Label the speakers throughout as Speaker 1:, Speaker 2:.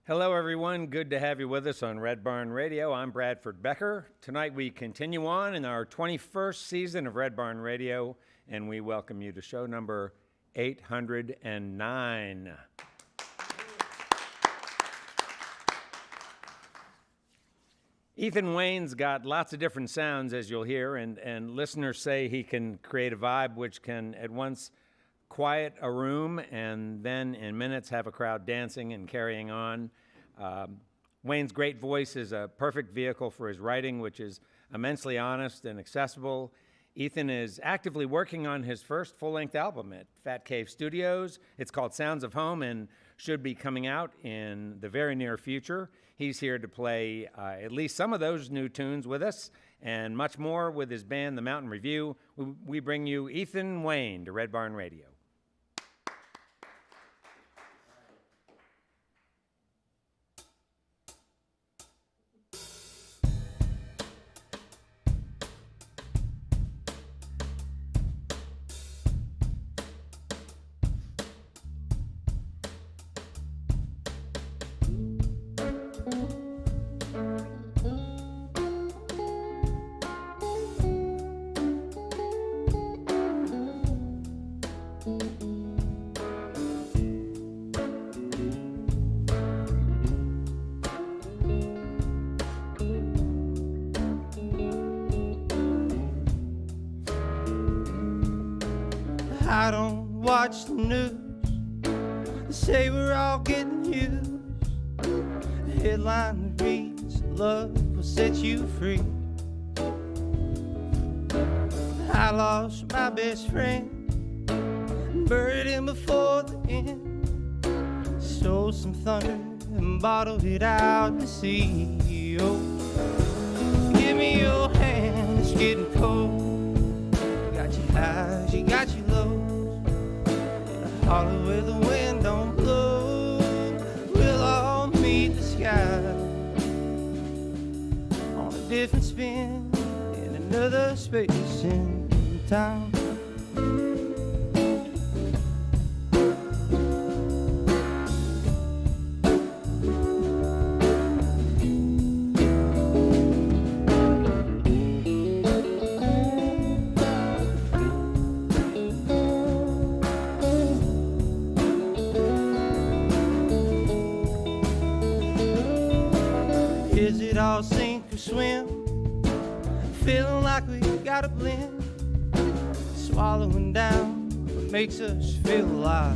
Speaker 1: Hello, everyone. Good to have you with us on Red Barn Radio. I'm Bradford Becker. Tonight we continue on in our 21st season of Red Barn Radio, and we welcome you to show number 809. Ethan Wayne's got lots of different sounds, as you'll hear, and listeners say he can create a vibe which can at once quiet a room and then in minutes have a crowd dancing and carrying on. Wayne's great voice is a perfect vehicle for his writing, which is immensely honest and accessible. Ethan is actively working on his first full-length album at Fat Cave Studios. It's called Sounds of Home and should be coming out in the very near future. He's here to play at least some of those new tunes with us and much more with his band, the Mountain Revue. We bring you Ethan Wayne to Red Barn Radio.
Speaker 2: I don't watch the news. They say we're all getting used. The headline reads, love will set you free. I lost my best friend, buried him before the end. Stole some thunder and bottled it out to sea. Oh, give me your hand, it's getting cold. Got you highs, you got you lows. Holler where the wind don't blow. We'll all meet the sky on a different spin in another space and time. Is it all sink or swim? Feeling like we gotta blend, swallowing down what makes us feel alive.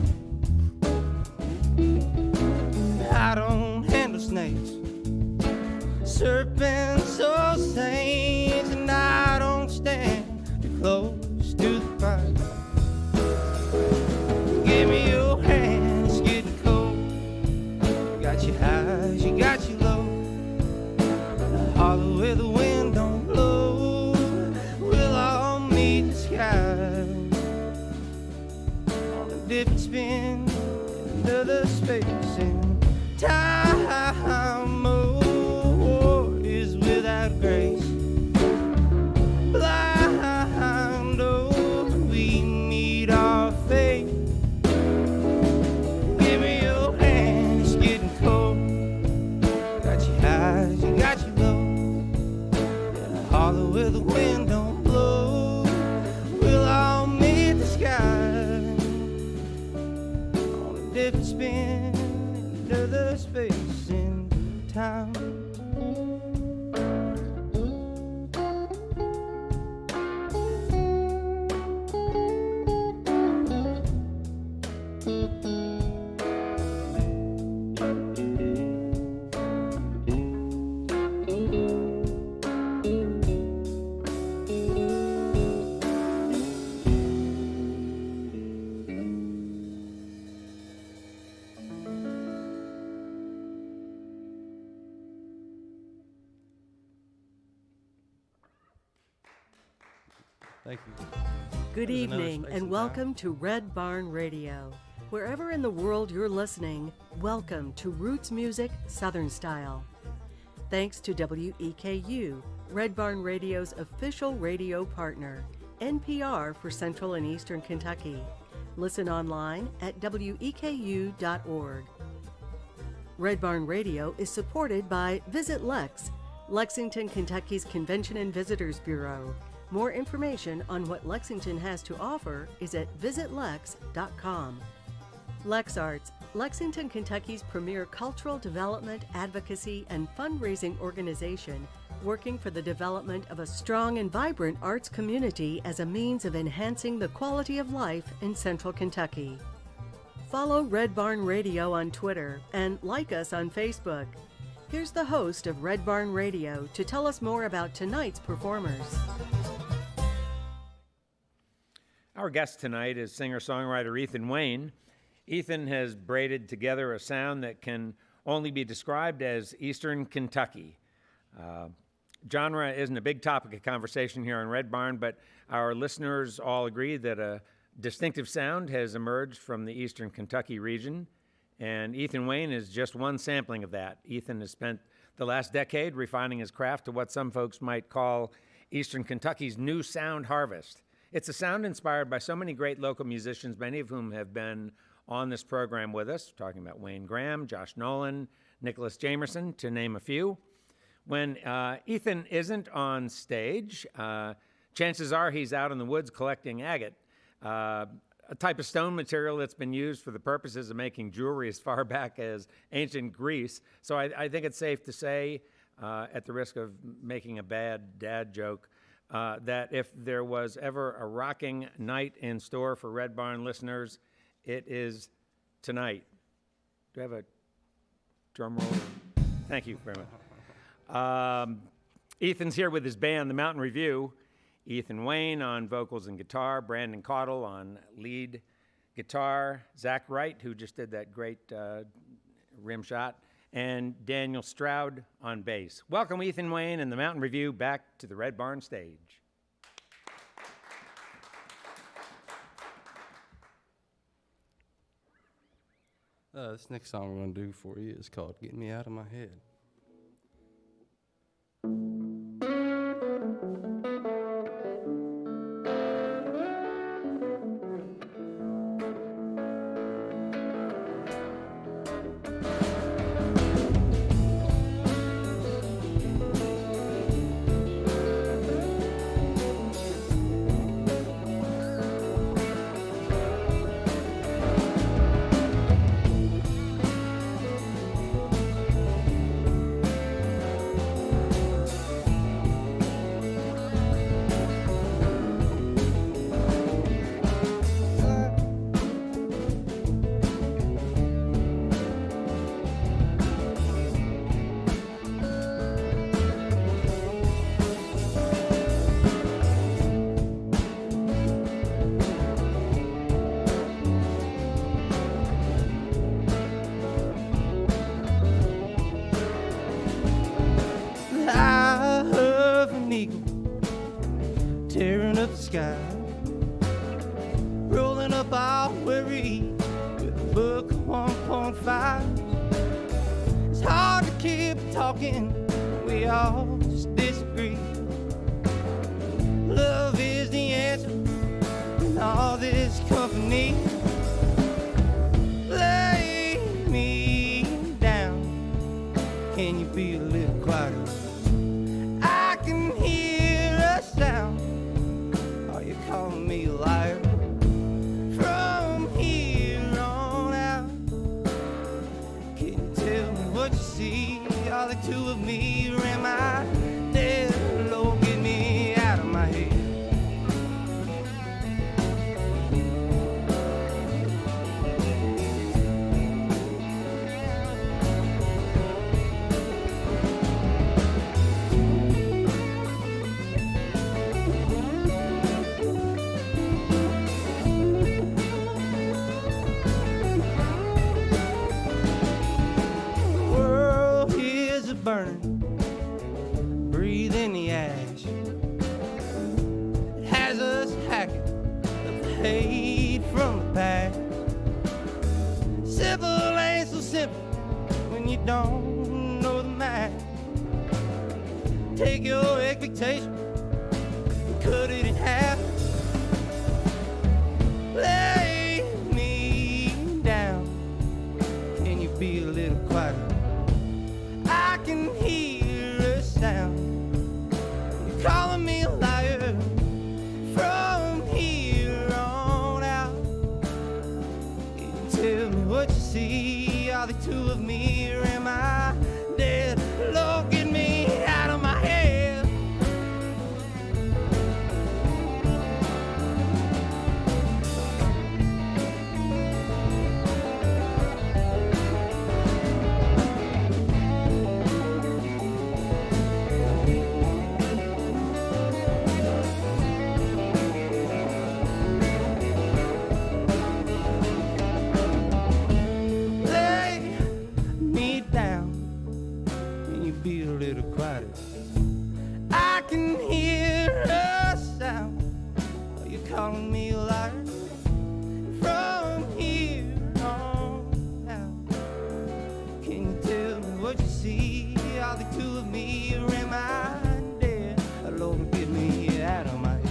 Speaker 2: I don't handle snakes, serpents or saints, and I don't stand too close to the fire. Give me your hand, it's getting cold. Got you highs, you got you lows. Holler where the wind don't blow. We'll all meet the sky on a different spin in another space and time. Oh, is without grace. Blind, oh, we meet our fate. Give me your hand, it's getting cold. Got you highs, you got you lows. Holler where the wind don't blow. We'll all meet the sky on a different spin, another space and time.
Speaker 3: Thank you.
Speaker 4: Good
Speaker 3: There's another
Speaker 4: evening
Speaker 3: space
Speaker 4: and
Speaker 3: and
Speaker 4: welcome to Red Barn Radio. Wherever in the world you're listening, welcome to Roots Music Southern Style. Thanks to WEKU, Red Barn Radio's official radio partner, NPR for Central and Eastern Kentucky. Listen online at weku.org. Red Barn Radio is supported by Visit Lex, Lexington, Kentucky's Convention and Visitors Bureau. More information on what Lexington has to offer is at visitlex.com. LexArts, Lexington, Kentucky's premier cultural development, advocacy, and fundraising organization, working for the development of a strong and vibrant arts community as a means of enhancing the quality of life in Central Kentucky. Follow Red Barn Radio on Twitter and like us on Facebook. Here's the host of Red Barn Radio to tell us more about tonight's performers.
Speaker 1: Our guest tonight is singer-songwriter Ethan Wayne. Ethan has braided together a sound that can only be described as Eastern Kentucky. Genre isn't a big topic of conversation here on Red Barn, but our listeners all agree that a distinctive sound has emerged from the Eastern Kentucky region, and Ethan Wayne is just one sampling of that. Ethan has spent the last decade refining his craft to what some folks might call Eastern Kentucky's new sound harvest. It's a sound inspired by so many great local musicians, many of whom have been on this program with us. We're talking about Wayne Graham, Josh Nolan, Nicholas Jamerson, to name a few. When Ethan isn't on stage, chances are he's out in the woods collecting agate, a type of stone material that's been used for the purposes of making jewelry as far back as ancient Greece. So I think it's safe to say, at the risk of making a bad dad joke, that if there was ever a rocking night in store for Red Barn listeners, it is tonight. Do I have a drum roll? Thank you very much. Ethan's here with his band, the Mountain Revue. Ethan Wayne on vocals and guitar, Brandon Caudle on lead guitar, Zach Wright, who just did that great rim shot, and Daniel Stroud on bass. Welcome Ethan Wayne and the Mountain Revue back to the Red Barn stage.
Speaker 3: This next song we're going to do for you is called Get Me Out of My Head.
Speaker 2: Tearing up the sky, rolling up our worry with a book of 1.5. It's hard to keep talking, we all just disagree. Love is the answer in all this company. Lay me down, can you be a little quieter? I can hear a sound. Calling me a liar. From here on out, can you tell me what you see? Are the two of me, or am I dead? Lord, get me out of my head. Burning, breathe in the ash. It has us hacking the hate from the past. Simple ain't so simple when you don't know the math. Take your expectation and cut it in half. Lay me down, can you be a little quieter? two of me, or am I dead? Lord, get me out of my head. Lay me down. Can you be a little quieter? I can hear a sound. Are you calling me a liar? From here on out, can you tell me what you see? Are the two of me, or am I dead? Lord, get me out of my head.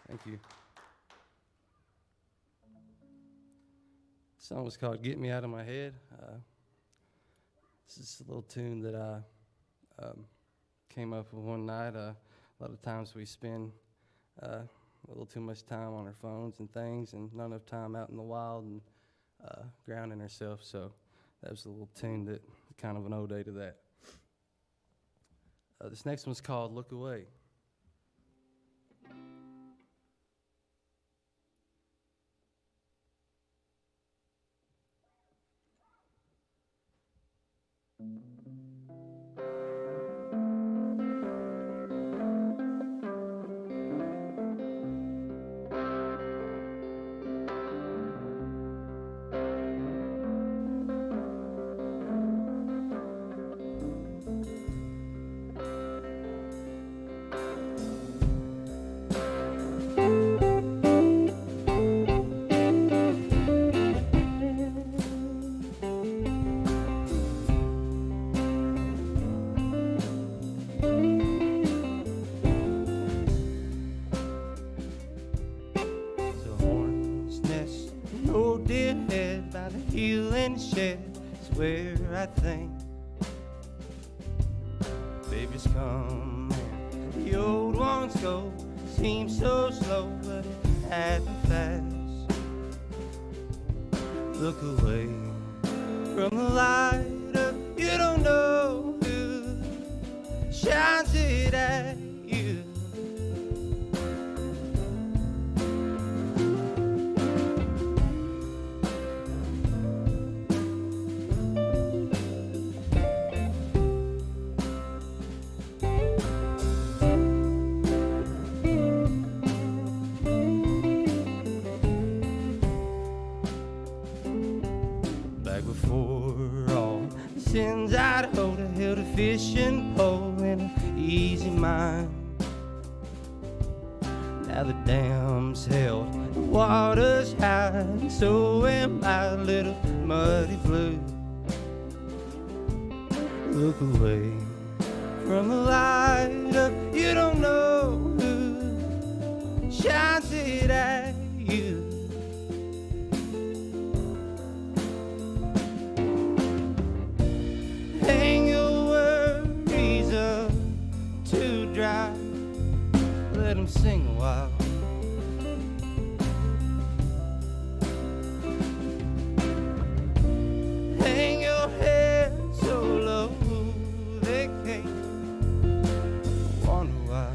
Speaker 3: Thank you. The song was called Get Me Out of My Head. This is a little tune that I came up with one night. A lot of times we spend a little too much time on our phones and things, and not enough time out in the wild and grounding ourselves. So that was a little tune that kind of an ode to that. This next one's called Look Away.
Speaker 2: Shed is where I think babies come and the old ones go. Seems so slow, but it happens fast. Look away from the light up. You don't know who shines it at you. Sins I'd hold, I held a fishing pole in an easy mind. Now the dam's held, the water's high, and so am I, a little muddy blue. Look away from the light up. You don't know who shines it at you. Hang your worries up to dry. Let them sing a while. Hang your head so low they can't wonder why.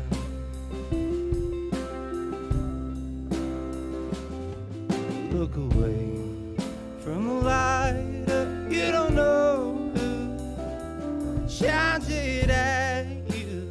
Speaker 2: Look away from the light up. You don't know shines it at you.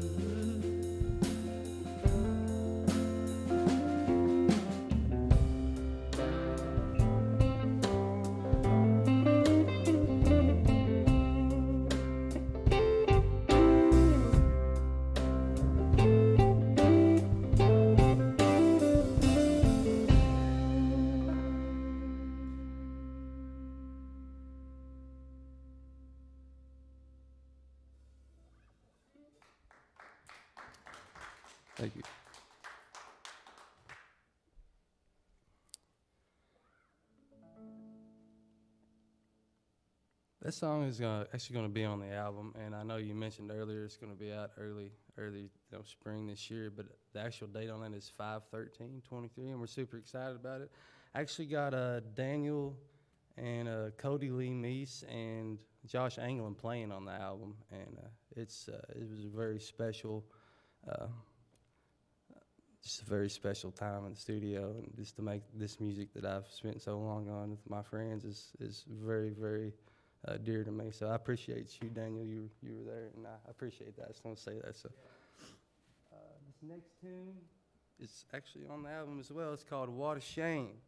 Speaker 3: Thank you. That song is actually going to be on the album, and I know you mentioned earlier it's going to be out early spring this year, but the actual date on it is 5/13/23, and we're super excited about it. I actually got Daniel and Cody Lee Meese and Josh Anglin playing on the album, and it was a very special, just a very special time in the studio, and just to make this music that I've spent so long on with my friends is very, very dear to me. So I appreciate you, Daniel. You were there, and I appreciate that. I just want to say that. So this next tune is actually on the album as well. It's called "What a Shame."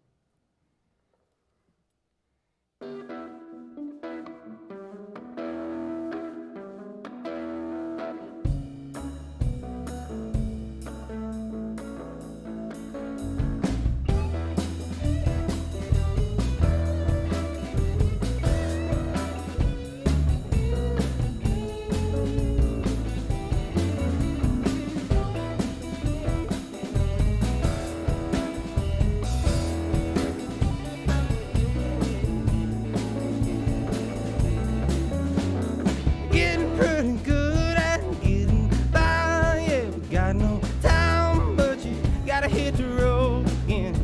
Speaker 2: Getting pretty good at getting by. Yeah, we got no time, but you gotta hit the road again.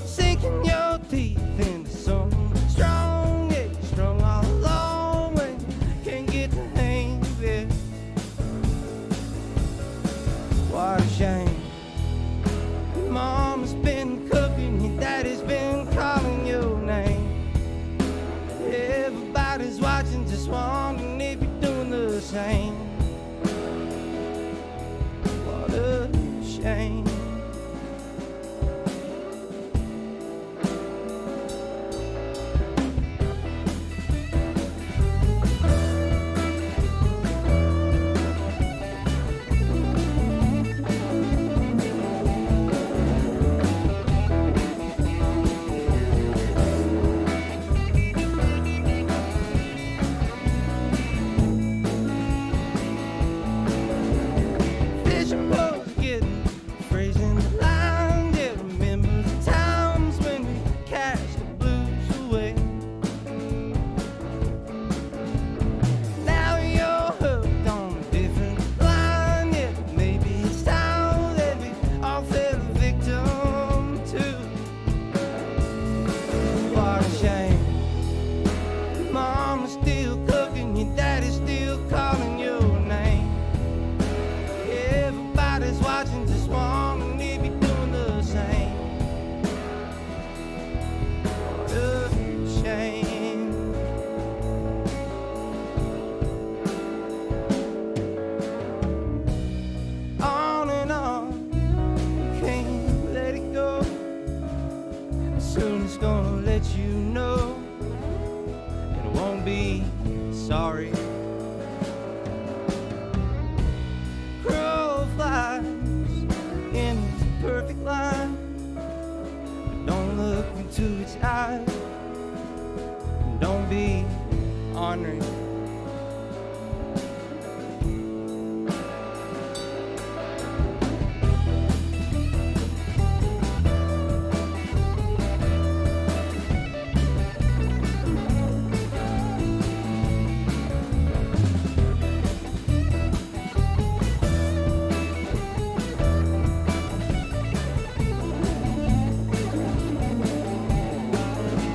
Speaker 2: Sinking your teeth into something strong. Yeah, you're strong all along when you can't get the hang of it. What a shame. Your mama's been cooking, your daddy's been calling your name. Everybody's watching, just wondering if you're doing the same. What a shame. Fishing boats getting freezing the line. Yeah, remember the times when we cast the blues away. Now you're hooked on a different line. Yeah, maybe it's time that we all fell a victim to. What a shame. Mama's still cooking, your daddy's still calling your name. Everybody's watching, just wondering if you're doing the same. What a shame. On and on, can't let it go. Soon it's gonna let you know. It won't be sorry. Crow flies in a perfect line, but don't look into its eyes. Don't be ornery.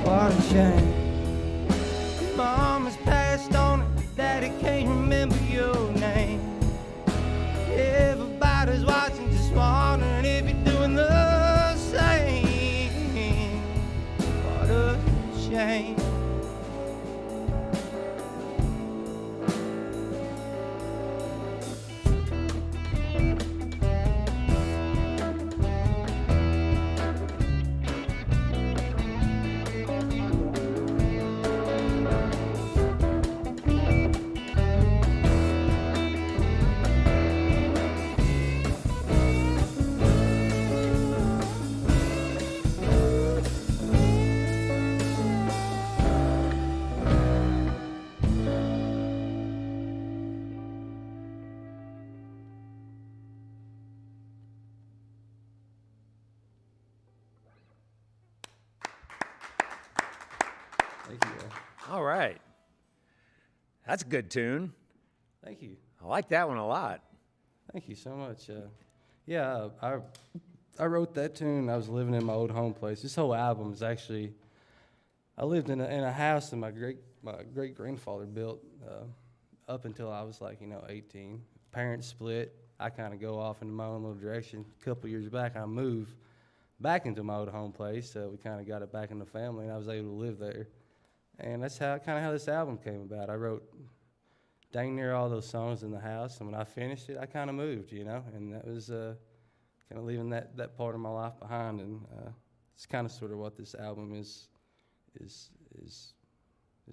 Speaker 2: What a shame. Mama's passed on it, daddy can't remember your name. Everybody's watching, just wondering if you're doing the same. What a shame.
Speaker 3: Thank you.
Speaker 1: All right. That's a good tune.
Speaker 3: Thank you.
Speaker 1: I like that one a lot.
Speaker 3: Thank you so much. I wrote that tune. I was living in my old home place. This whole album is actually, I lived in a house that my great grandfather built up until I was 18. Parents split. I kind of go off into my own little direction. A couple years back, I moved back into my old home place. We kind of got it back in the family, and I was able to live there. And that's how this album came about. I wrote dang near all those songs in the house, and when I finished it, I kind of moved, and that was kind of leaving that part of my life behind, and it's kind of sort of what this album is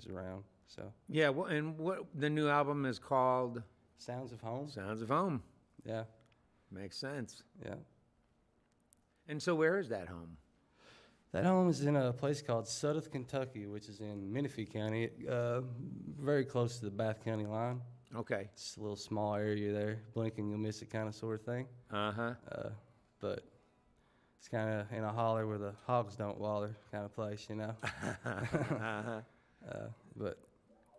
Speaker 3: around. So
Speaker 1: Yeah, well, and what the new album is called?
Speaker 3: Sounds of Home.
Speaker 1: Sounds of Home.
Speaker 3: Yeah,
Speaker 1: Makes sense.
Speaker 3: yeah.
Speaker 1: And so where is that home?
Speaker 3: That home is in a place called Sudeth, Kentucky, which is in Menifee County, very close to the Bath County line.
Speaker 1: Okay.
Speaker 3: It's a little small area there. Blink and you'll miss it kind of sort of thing.
Speaker 1: Uh-huh.
Speaker 3: But it's kind of in a holler where the hogs don't waller kind of place,
Speaker 1: Uh-huh.
Speaker 3: But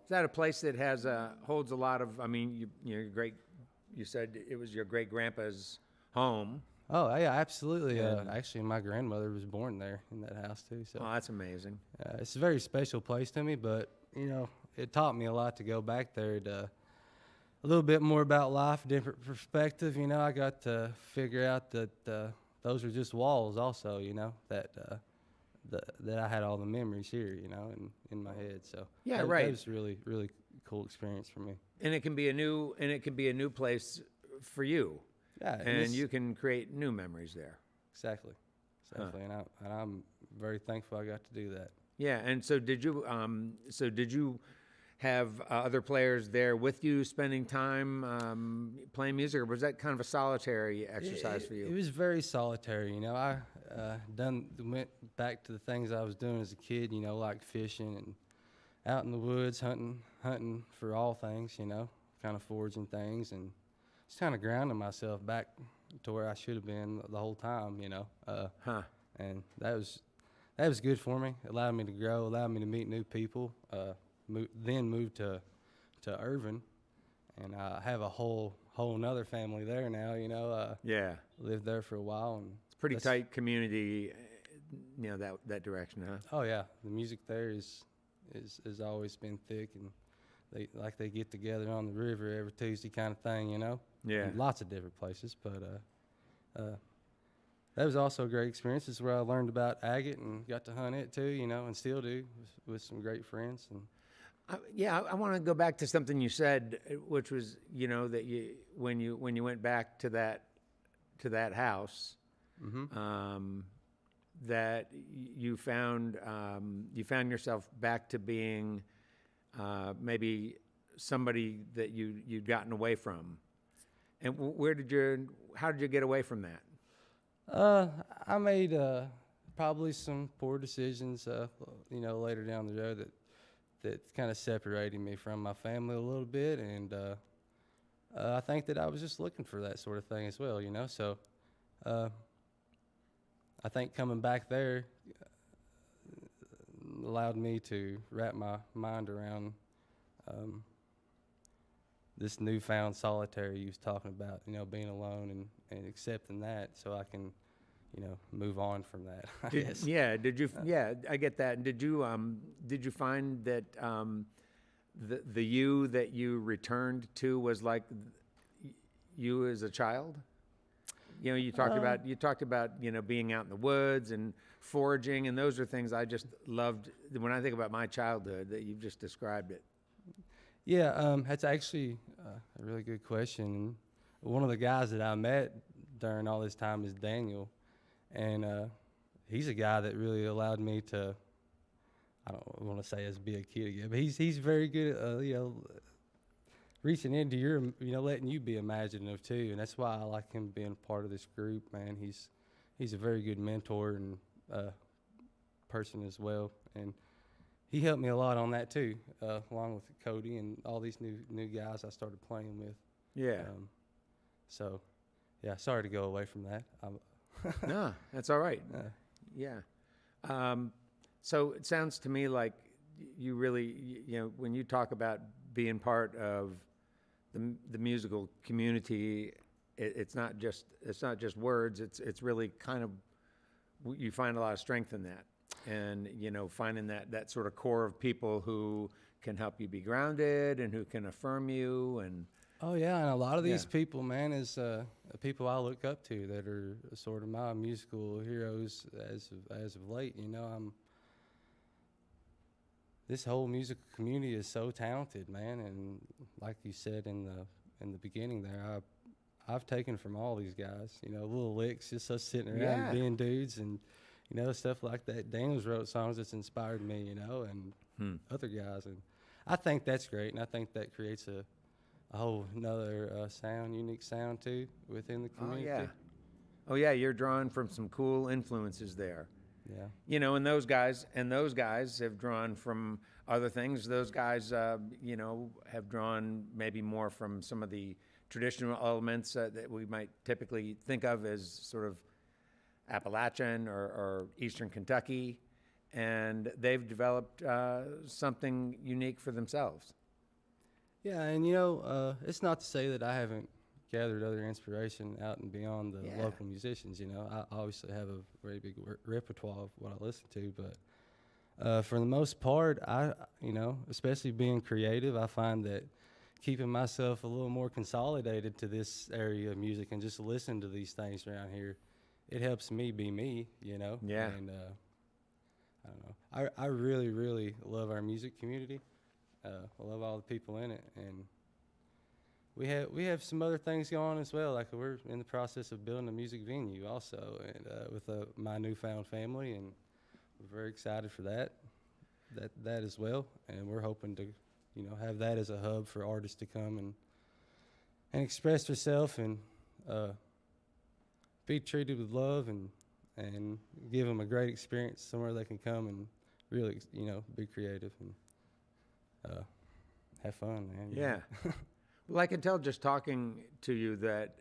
Speaker 1: Is that a place that has holds a lot of, I mean, you said it was your great-grandpa's home.
Speaker 3: oh yeah, absolutely.
Speaker 1: And-
Speaker 3: Actually, my grandmother was born there in that house too. So
Speaker 1: Oh, that's amazing.
Speaker 3: it's a very special place to me. But it taught me a lot to go back there to a little bit more about life, different perspective. I got to figure out that those are just walls, also. That I had all the memories here, in my head. So
Speaker 1: Yeah,
Speaker 3: that
Speaker 1: right.
Speaker 3: was really, really cool experience for me.
Speaker 1: And it can be a new place for you.
Speaker 3: Yeah,
Speaker 1: And
Speaker 3: this-
Speaker 1: you can create new memories there.
Speaker 3: exactly, and I'm very thankful I got to do that.
Speaker 1: Yeah, and so did you have other players there with you spending time playing music, or was that kind of a solitary exercise for
Speaker 3: It
Speaker 1: you?
Speaker 3: was very solitary. I went back to the things I was doing as a kid. Like fishing and out in the woods, hunting for all things. Kind of foraging things and just kind of grounding myself back to where I should have been the whole time.
Speaker 1: Huh.
Speaker 3: And that was good for me. It allowed me to grow, allowed me to meet new people. Then moved to Irvin, and I have a whole nother family there now.
Speaker 1: Yeah,
Speaker 3: Lived there for a while, and
Speaker 1: it's a pretty
Speaker 3: that's-
Speaker 1: tight community. That direction, huh?
Speaker 3: Oh yeah, the music there is always been thick, and they get together on the river every Tuesday kind of thing.
Speaker 1: Yeah.
Speaker 3: And lots of different places, but that was also a great experience. This is where I learned about agate and got to hunt it too. And still do with some great friends. And
Speaker 1: I want to go back to something you said, which was that when you went back to that house, that you found yourself back to being maybe somebody that you'd gotten away from, and how did you get away from that?
Speaker 3: I made probably some poor decisions, later down the road that kind of separated me from my family a little bit, and I think that I was just looking for that sort of thing as well, So I think coming back there allowed me to wrap my mind around this newfound solitary you was talking about, being alone and accepting that, so I can, move on from that. I guess.
Speaker 1: Yeah. Did you? Yeah, I get that. Did you find that the you that you returned to was like you as a child? You talked about being out in the woods and foraging, and those are things I just loved when I think about my childhood. That you've just described it.
Speaker 3: Yeah, that's actually a really good question. One of the guys that I met during all this time is Daniel, and he's a guy that really allowed me to, I don't want to say as be a kid again, but he's very good at, reaching into your, letting you be imaginative too, and that's why I like him being a part of this group, man. He's a very good mentor and person as well, and he helped me a lot on that too, along with Cody and all these new guys I started playing with.
Speaker 1: Yeah.
Speaker 3: So, yeah, sorry to go away from that.
Speaker 1: No, that's all right. Yeah. So it sounds to me like you really, when you talk about being part of the musical community, it's not just words. It's really kind of, you find a lot of strength in that, and finding that sort of core of people who can help you be grounded and who can affirm you. And
Speaker 3: Oh yeah, and a lot of these
Speaker 1: Yeah.
Speaker 3: people, man, is people I look up to that are sort of my musical heroes as of late. This whole musical community is so talented, man, and like you said in the beginning there, I've taken from all these guys, little licks, just us sitting around
Speaker 1: Yeah.
Speaker 3: being dudes, and stuff like that. Daniel's wrote songs that's inspired me, and other guys, and I think that's great, and I think that creates a whole another unique sound too within the
Speaker 1: Oh
Speaker 3: community.
Speaker 1: yeah, oh yeah, you're drawing from some cool influences there.
Speaker 3: Yeah.
Speaker 1: And those guys have drawn from other things. Those guys, have drawn maybe more from some of the traditional elements that we might typically think of as sort of Appalachian or Eastern Kentucky, and they've developed something unique for themselves.
Speaker 3: Yeah, and it's not to say that I haven't gathered other inspiration out and beyond the
Speaker 1: Yeah.
Speaker 3: local musicians. I obviously have a very big repertoire of what I listen to, but for the most part, especially being creative, I find that keeping myself a little more consolidated to this area of music and just listening to these things around here, it helps me be me.
Speaker 1: Yeah.
Speaker 3: And I don't know. I really, really love our music community. I love all the people in it, and we have some other things going on as well. Like we're in the process of building a music venue also, and with my newfound family, and we're very excited for that as well. And we're hoping to, have that as a hub for artists to come and express themselves and be treated with love and give them a great experience somewhere they can come and really, be creative and have fun, man.
Speaker 1: Yeah. Well, I can tell just talking to you that,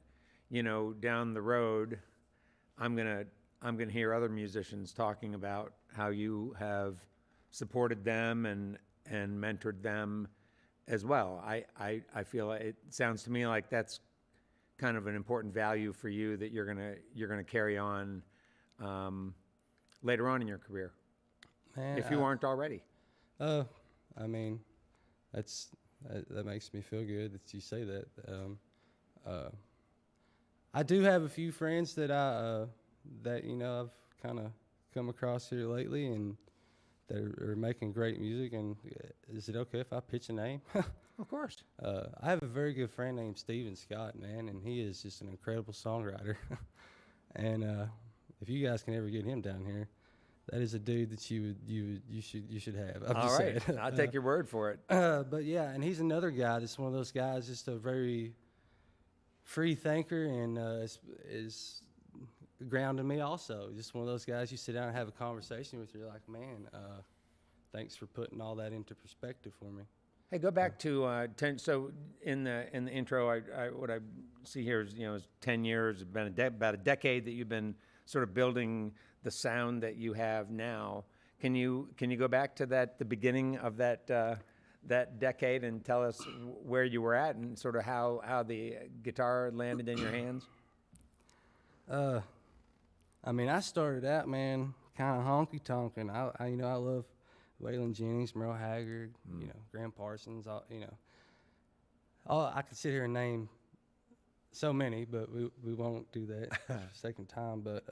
Speaker 1: down the road, I'm gonna hear other musicians talking about how you have supported them and mentored them as well. I feel it sounds to me like that's kind of an important value for you that you're gonna carry on later on in your career,
Speaker 3: Man,
Speaker 1: if you aren't already.
Speaker 3: I mean, that makes me feel good that you say that. I do have a few friends that I've kind of come across here lately, and that are making great music. And is it okay if I pitch a name?
Speaker 1: Of course.
Speaker 3: I have a very good friend named Steven Scott, man, and he is just an incredible songwriter. And if you guys can ever get him down here, that is a dude that you should have. I'm
Speaker 1: All
Speaker 3: just
Speaker 1: right.
Speaker 3: saying.
Speaker 1: I'll take your word for it.
Speaker 3: But yeah, and he's another guy that's one of those guys, just a very free thinker, and is grounding me also. Just one of those guys you sit down and have a conversation with. You're like, man, thanks for putting all that into perspective for me.
Speaker 1: Hey, go back to 10. So in the intro, what I see here is 10 years. It's been about a decade that you've been sort of building the sound that you have now. Can you go back to the beginning of that decade and tell us where you were at and sort of how the guitar landed in your hands?
Speaker 3: I mean, I started out, man, kind of honky tonkin'. I love Waylon Jennings, Merle Haggard, Graham Parsons. I could sit here and name so many, but we won't do that for the sake of time. But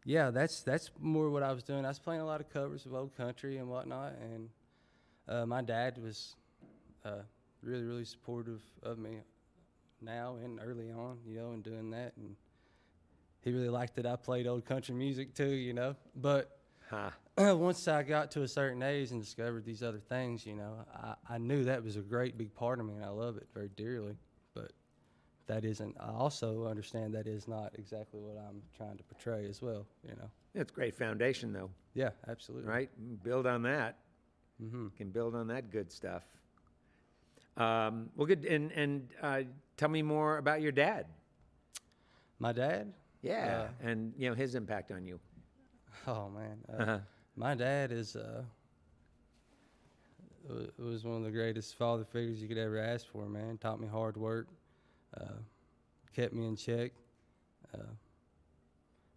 Speaker 3: yeah, that's more what I was doing. I was playing a lot of covers of old country and whatnot, and my dad was really, really supportive of me now and early on, in doing that, and he really liked that I played old country music too, But once I got to a certain age and discovered these other things, I knew that was a great big part of me, and I love it very dearly. But that isn't. I also understand that is not exactly what I'm trying to portray as well.
Speaker 1: It's a great foundation, though,
Speaker 3: Yeah, absolutely.
Speaker 1: right? Build on that.
Speaker 3: Mm-hmm.
Speaker 1: Can build on that good stuff. Well, good. And tell me more about your dad.
Speaker 3: My dad.
Speaker 1: Yeah, and his impact on you.
Speaker 3: Oh man, my dad is it was one of the greatest father figures you could ever ask for, man. Taught me hard work, kept me in check,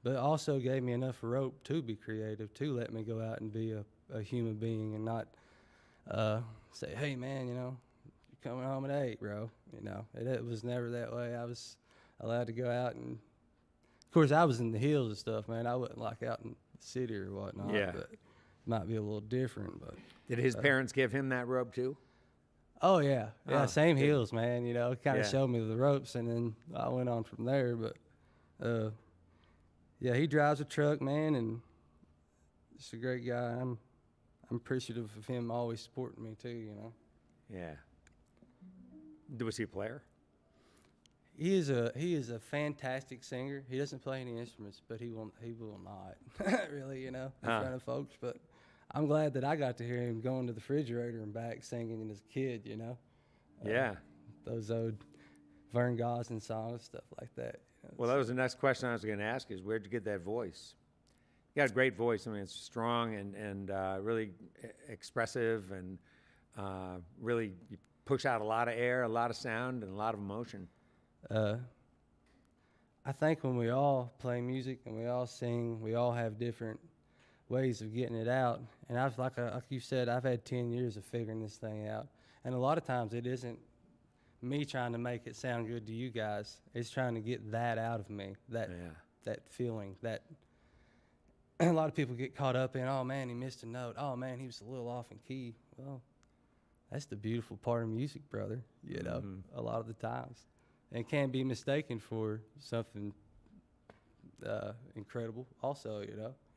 Speaker 3: but also gave me enough rope to be creative, to let me go out and be a human being and not say, hey, man, you're coming home at 8, bro. It was never that way. I was allowed to go out and, of course, I was in the hills and stuff, man. I wasn't like out in the city or whatnot.
Speaker 1: Yeah.
Speaker 3: But it might be a little different, but.
Speaker 1: Did his parents give him that rope too?
Speaker 3: Oh, yeah. Yeah,
Speaker 1: Oh,
Speaker 3: same
Speaker 1: good.
Speaker 3: hills, man. Kind
Speaker 1: Yeah.
Speaker 3: of showed me the ropes, and then I went on from there. But, yeah, he drives a truck, man, and just a great guy. I'm appreciative of him always supporting me, too,
Speaker 1: Yeah. Was he a player?
Speaker 3: He is a fantastic singer. He doesn't play any instruments, but he will not, really, in front of folks. But I'm glad that I got to hear him going to the refrigerator and back singing as a kid,
Speaker 1: Yeah.
Speaker 3: Those old Vern Gosdin songs, stuff like that.
Speaker 1: Well, that was the next question I was going to ask is where'd you get that voice? You got a great voice. I mean, it's strong and really expressive and really you push out a lot of air, a lot of sound, and a lot of emotion.
Speaker 3: I think when we all play music and we all sing, we all have different ways of getting it out. And I've like you said, I've had 10 years of figuring this thing out. And a lot of times it isn't me trying to make it sound good to you guys. It's trying to get that out of me, that feeling. That a lot of people get caught up in, oh man, he missed a note. Oh man, he was a little off in key. Well, that's the beautiful part of music, brother. A lot of the times. And it can be mistaken for something incredible also,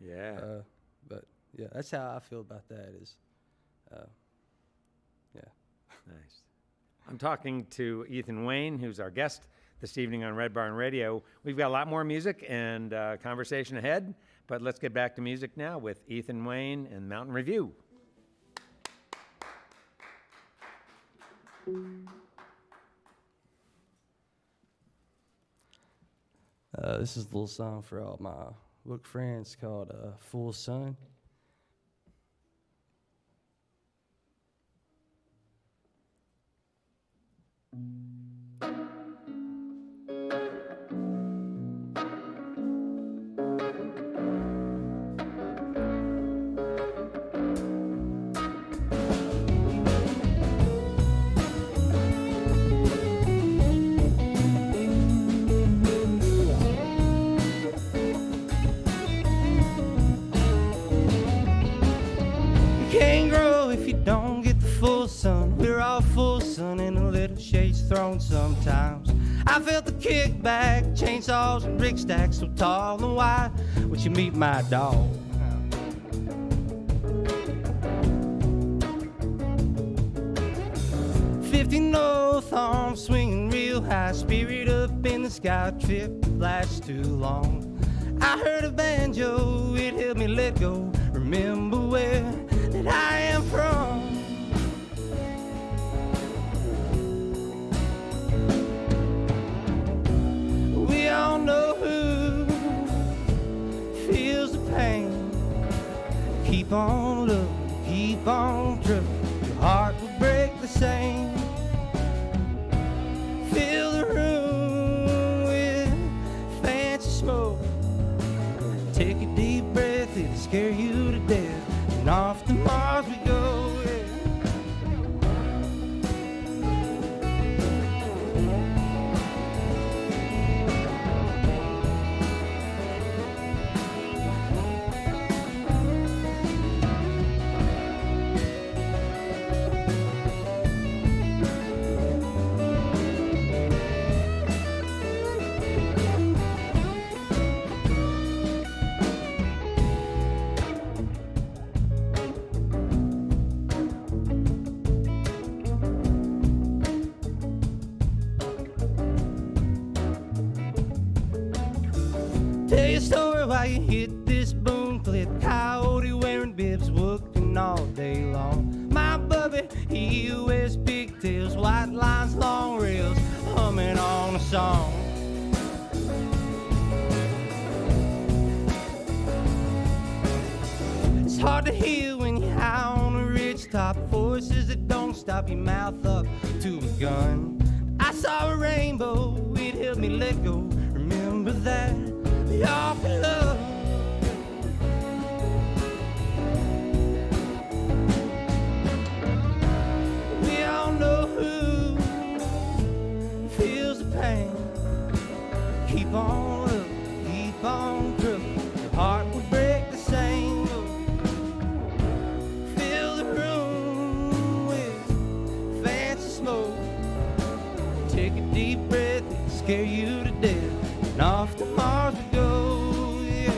Speaker 1: Yeah.
Speaker 3: But yeah, that's how I feel about that is, yeah.
Speaker 1: Nice. I'm talking to Ethan Wayne, who's our guest this evening on Red Barn Radio. We've got a lot more music and conversation ahead, but let's get back to music now with Ethan Wayne and Mountain Revue.
Speaker 3: This is a little song for all my book friends called Full Sun. Can't grow if you don't get the full sun. We're all full sun and a little shade's thrown sometimes. I felt the kickback, chainsaws and brick stacks so tall and wide. Would you meet my dog? 50 north arm swinging real high, spirit up in the sky, trip lasts too long. I heard a banjo, it helped me let go, remember where that I am from. We all know who feels the pain. Keep on looking, keep on trucking, your heart will break the same. Fill the room with fancy smoke. Take a deep breath, it'll scare you to death. And off to Mars we go. Yeah. Tell your story while you hit this boom clip. Coyote wearing bibs, working all day long. My bubby, he wears pigtails, white lines, long rails, humming on a song. It's hard to hear when you're high on a rich
Speaker 2: stop forces that don't stop your mouth up to a gun. I saw a rainbow, it helped me let go. Remember that we all can love. We all know who feels the pain. Keep on looking, keep on crooked. Your heart will break the same. Fill the room with fancy smoke. Take a deep breath, it'll scare you to death. And off to Mars we go, yeah.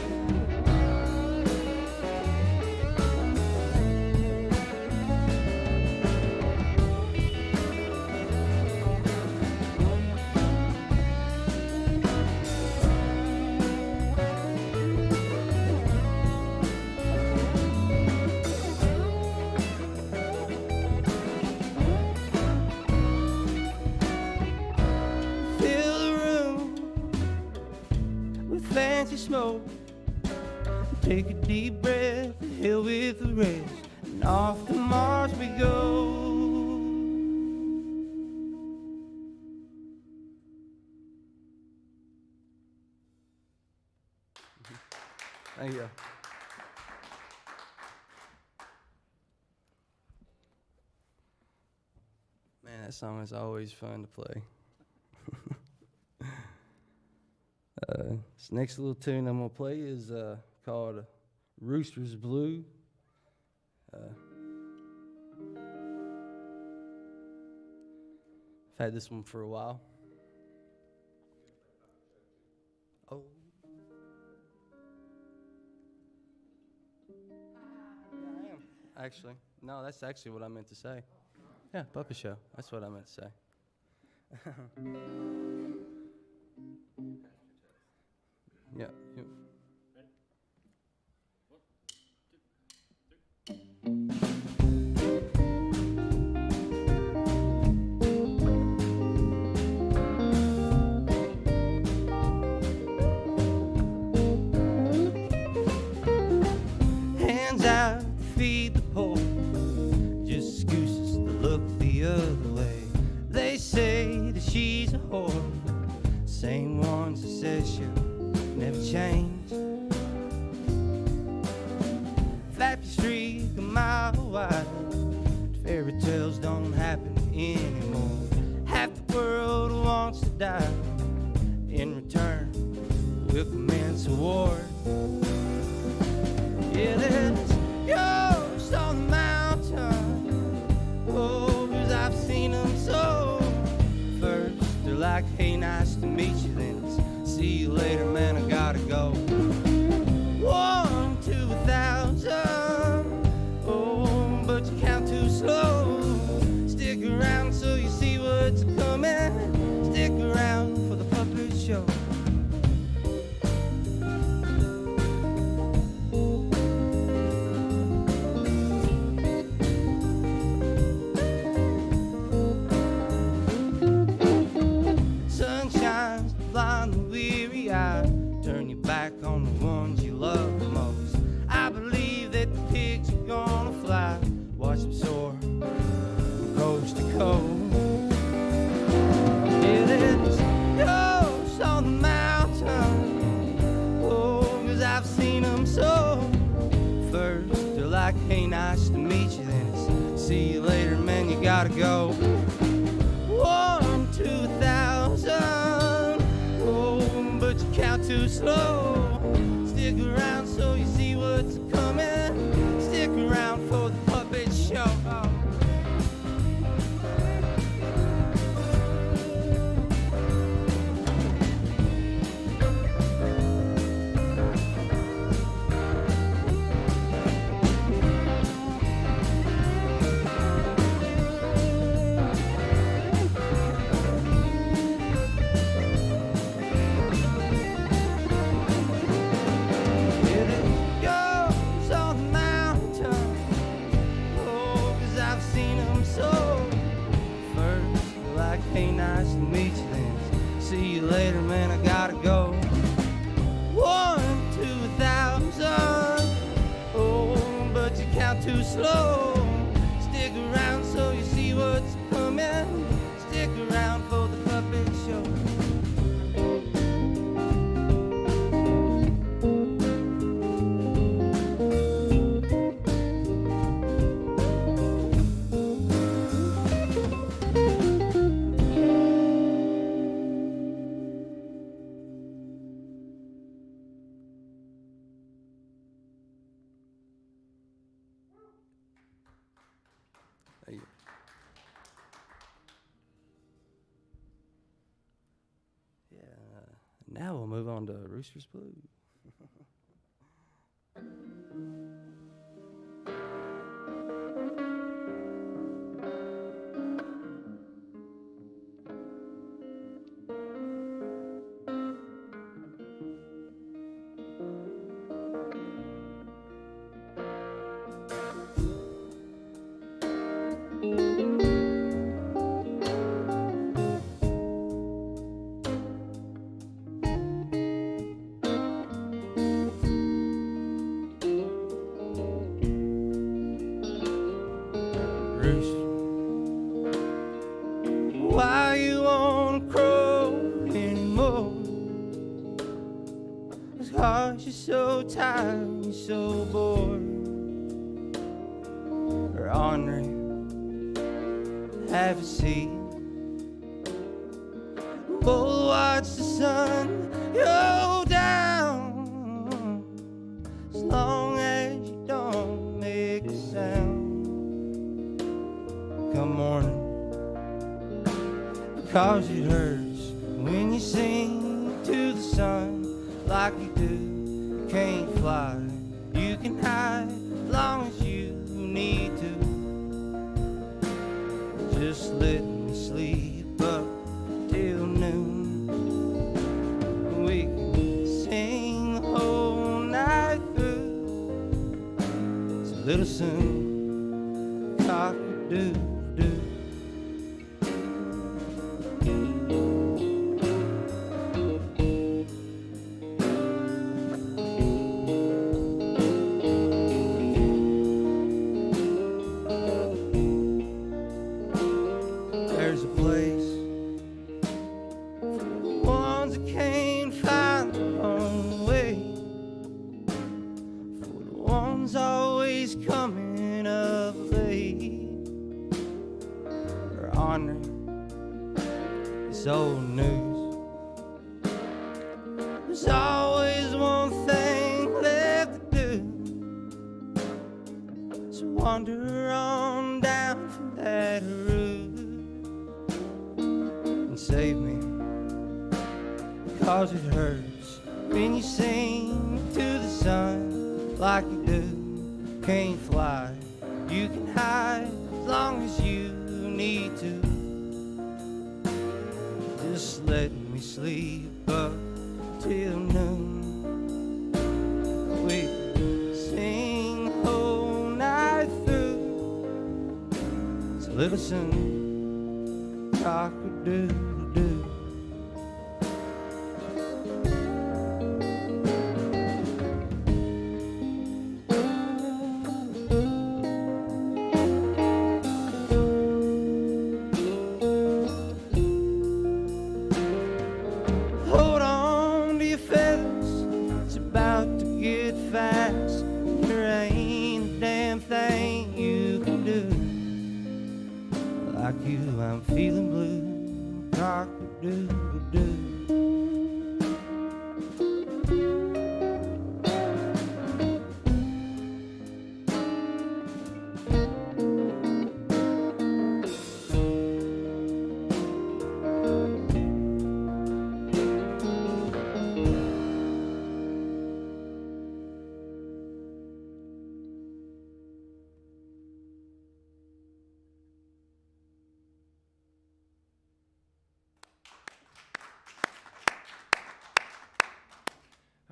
Speaker 2: Fill the room with fancy smoke. Take a deep breath, hell with the rest. And off to Mars we go.
Speaker 3: Thank you. Man, that song is always fun to play. This next little tune I'm going to play is called Rooster's Blue. I've had this one for a while. Oh. Yeah, I am. Actually, no, that's actually what I meant to say. Yeah, Puppet Show. That's what I meant to say. Yeah. Yeah.
Speaker 2: Hands out to feed the poor, just excuses to look the other way. They say that she's a whore, same ones that says she'll never change. Flap your streak a mile wide, fairy tales don't happen anymore. Half the world wants to die, in return we'll commence a war. Yeah, there's ghosts on the mountain. Oh, 'cause I've seen them so. First, they're like, hey, nice to meet you. Then it's, see you later, man, I gotta go. 1 to 1,000. Oh, but you count too slow. Stick around so you see what's coming. Stick around for the puppet show. Sunshines blind the weary eye, turn your back on the ones you love the most. I believe that the pigs are gonna fly, watch them soar from coast to coast. Yeah, there's ghosts on the mountain. Oh, 'cause I've seen them so. First, they're like, hey, nice to meet you. Then it's, see you later, man, you gotta go. 1 to 1,000. Oh, but you count too slow. Stick around so you see what's coming. Stick around for the puppet show. Hey, nice to meet you then. See you later, man, I gotta go. 1 to 1,000. Oh, but you count too slow.
Speaker 3: move on to Rooster's Blue.
Speaker 2: Why you won't crow anymore? It's 'cause you're so tired, you're so bored. Or Henri, have a seat. Both watch the sun go down. As long as you don't make a sound. Come morning, cause it hurts when you sing to the sun like you do. You can't fly, you can hide as long as you need to. Just let me sleep up till noon. We can sing the whole night through. It's a little soon, cock-a-doodle. There's a place for the ones that can't find their own way, for the ones always coming up late. Or honoring this old news. There's always one thing left to do. So wander on down from that route and save me, cause it hurts when you sing to the sun like you do. Can't fly, you can hide as long as you need to. Just let me sleep up till noon. We can sing the whole night through. It's a little soon, cock-a-doodle-doo. Hold on to your feathers, it's about to get fast. There ain't a damn thing you can do. Like you, I'm feeling blue, cock-a-doodle-doo.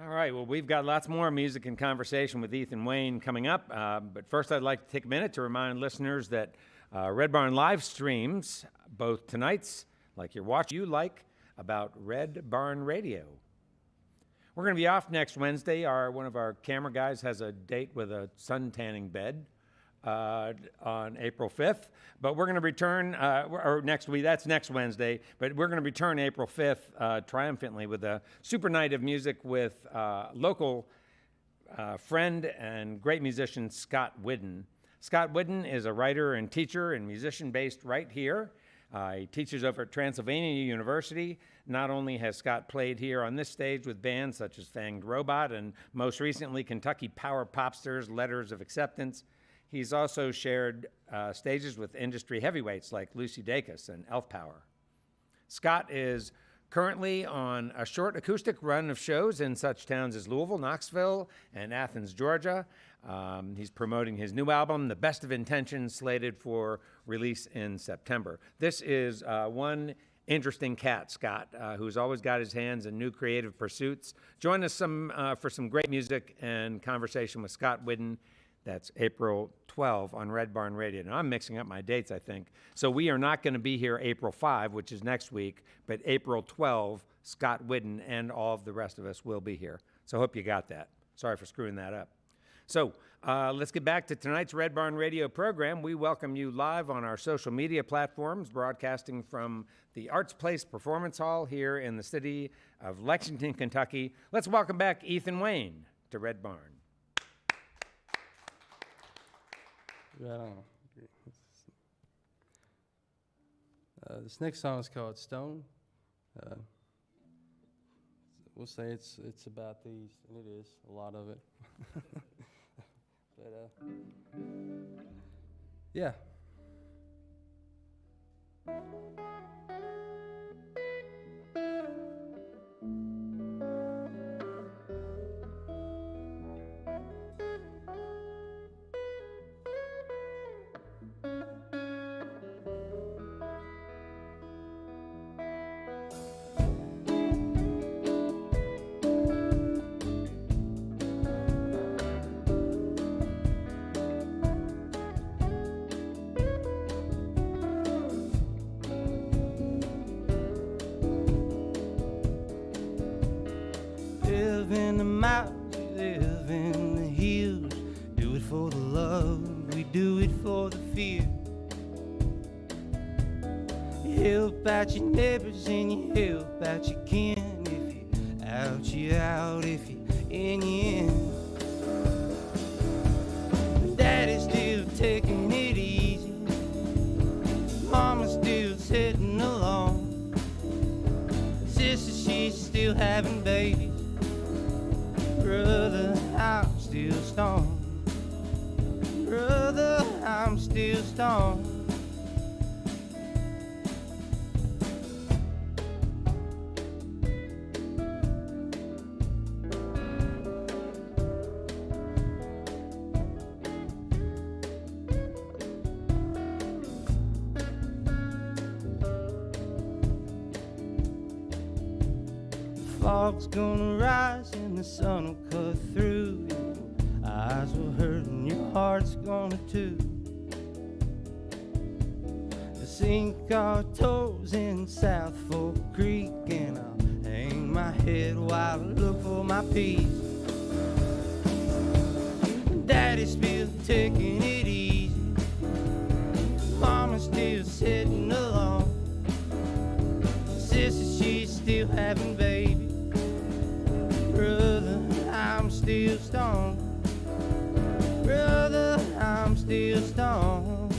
Speaker 1: All right, well, we've got lots more music and conversation with Ethan Wayne coming up. But first, I'd like to take a minute to remind listeners that Red Barn live streams both tonight's, like you're watching, you like, about Red Barn Radio. We're going to be off next Wednesday. One of our camera guys has a date with a sun tanning bed on April 5th. But we're going to return, or next week, that's next Wednesday, but we're going to return April 5th triumphantly with a super night of music with local friend and great musician Scott Whidden. Scott Whidden is a writer and teacher and musician based right here. He teaches over at Transylvania University. Not only has Scott played here on this stage with bands such as Fanged Robot and most recently Kentucky Power Popsters, Letters of Acceptance, he's also shared stages with industry heavyweights like Lucy Dacus and Elf Power. Scott is currently on a short acoustic run of shows in such towns as Louisville, Knoxville, and Athens, Georgia. He's promoting his new album, The Best of Intentions, slated for release in September. This is one interesting cat, Scott, who's always got his hands in new creative pursuits. Join us for some great music and conversation with Scott Whidden. That's April 12 on Red Barn Radio. Now, I'm mixing up my dates, I think. So we are not going to be here April 5, which is next week, but April 12, Scott Whidden and all of the rest of us will be here. So I hope you got that. Sorry for screwing that up. So let's get back to tonight's Red Barn Radio program. We welcome you live on our social media platforms, broadcasting from the Arts Place Performance Hall here in the city of Lexington, Kentucky. Let's welcome back Ethan Wayne to Red Barn.
Speaker 3: Right on. This next song is called Stone. We'll say it's about these, and it is, a lot of it. But, yeah.
Speaker 2: Live in the mountains, we live in the hills. Do it for the love, we do it for the fear. You help out your neighbors and you help out your kin. If you're out, you're out. If you're in, you're in. Daddy's still taking it easy. Mama's still sitting alone. Sister, she's still having babies. Brother, I'm still stoned. Brother, I'm still stoned. Fog's gonna rise and the sun will cut through. Your eyes will hurt and your heart's gonna too. We'll sink our toes in South Fork Creek, and I'll hang my head while I look for my peace. Daddy's still taking it easy. Mama's still sitting alone. Sister, she's still having babies. Brother, I'm still stoned. Brother, I'm still stoned.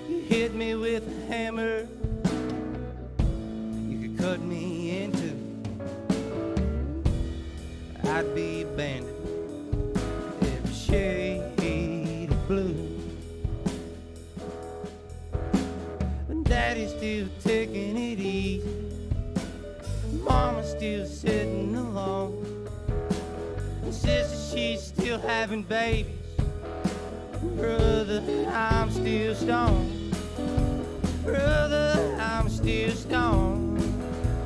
Speaker 2: You hit me with a hammer, you could cut me in two. I'd be a bandit, every shade of blue. But Daddy's still taking it easy. Mama's still sitting alone. And sister, she's still having babies. Brother, I'm still stoned. Brother, I'm still stoned.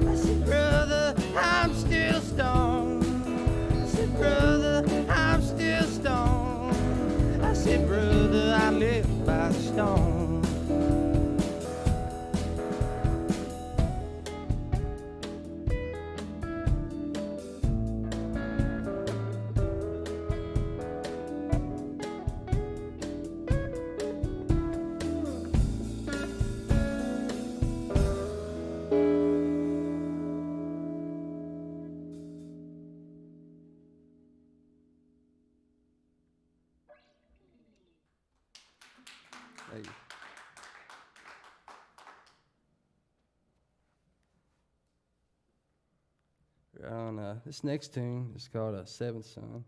Speaker 2: I said, brother, I'm still stoned. I said, brother, I'm still stoned. I said, brother, I live by the stone.
Speaker 3: Hey. On this next tune is called Seventh Son.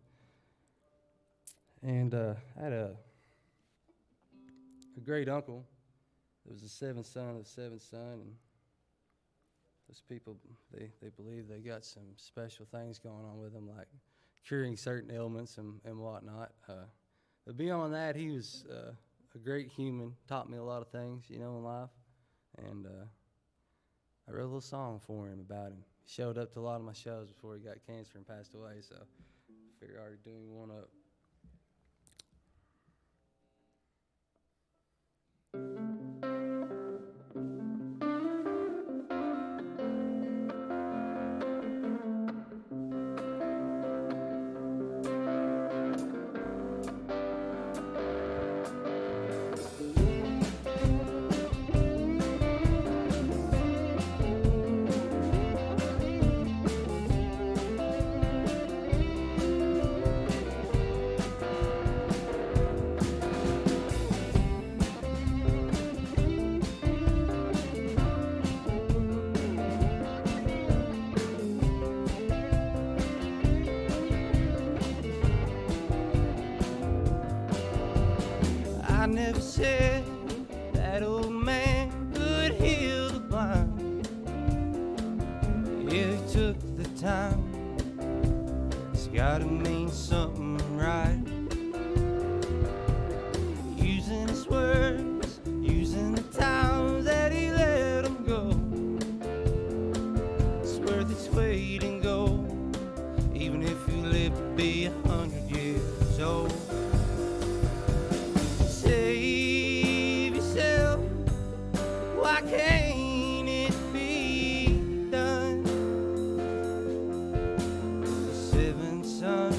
Speaker 3: And I had a great uncle there was the seventh son of the seventh son, and those people, they believe they got some special things going on with them, like curing certain ailments and whatnot. But beyond that, he was a great human, taught me a lot of things, in life. And I wrote a little song for him about him. He showed up to a lot of my shows before he got cancer and passed away, so I figured I already doing one up.
Speaker 2: I never said that old man could heal the blind. If he took the time, it's gotta mean something right. Using his words, using the times that he let them go. It's worth its weight in gold, even if you live to be 100 years old. Save yourself, why can't it be done? The seventh son,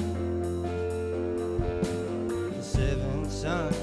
Speaker 2: the seventh son.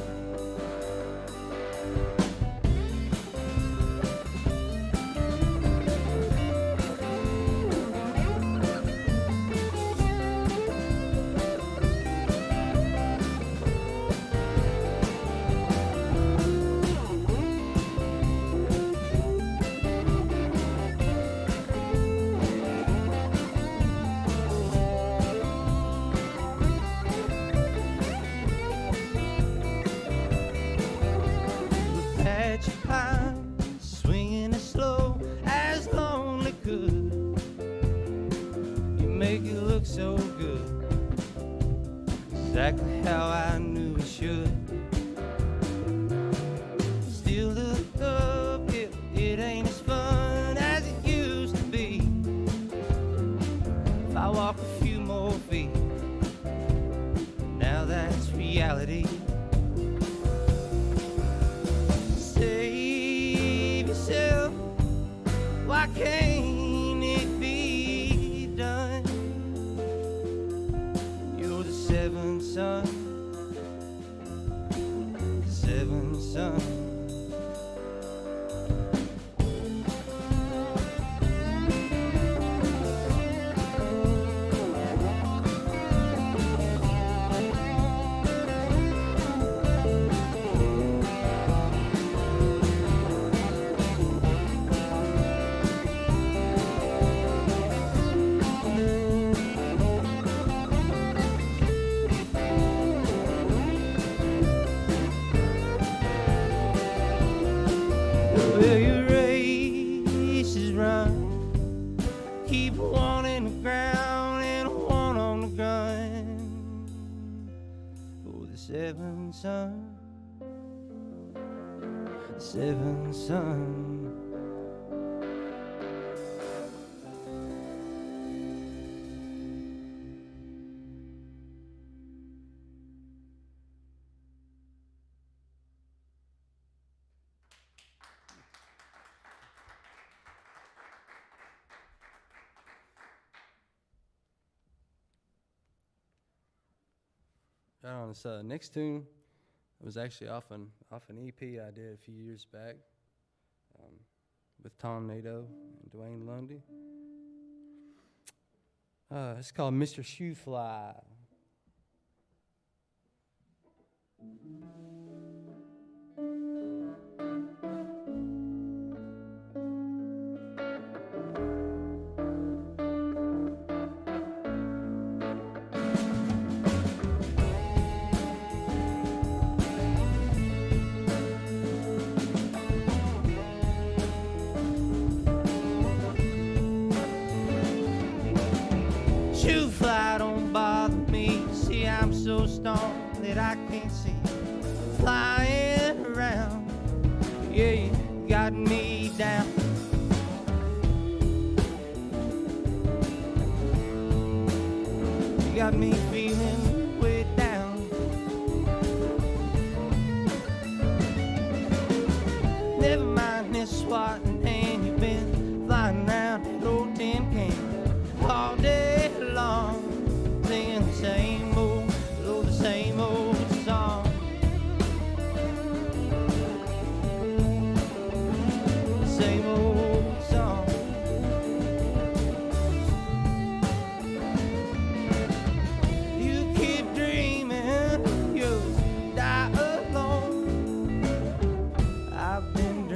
Speaker 2: Patch of pine, swinging as slow as lonely could. You make it look so good, exactly how I knew it should. Still look up, it ain't as fun as it used to be. If I walk a few more feet, now that's reality. Save yourself, why can't it be done? You're the seventh son, the seventh son. Well, your race is run. Keep one in the ground and one on the gun. For the seventh son, the seventh son.
Speaker 3: Right on this next tune was actually off an EP I did a few years back with Tom Nadeau and Dwayne Lundy. It's called Mr. Shoefly.
Speaker 2: Shoe fly don't bother me. See, I'm so stoned that I can't see. Flying around, yeah, you got me down. You got me feeling way down. Never mind this swatting hand. You've been flying around that old tin can all day long, singing the same old, oh, the same old song. The same old song. You keep dreaming you'll die alone. I've been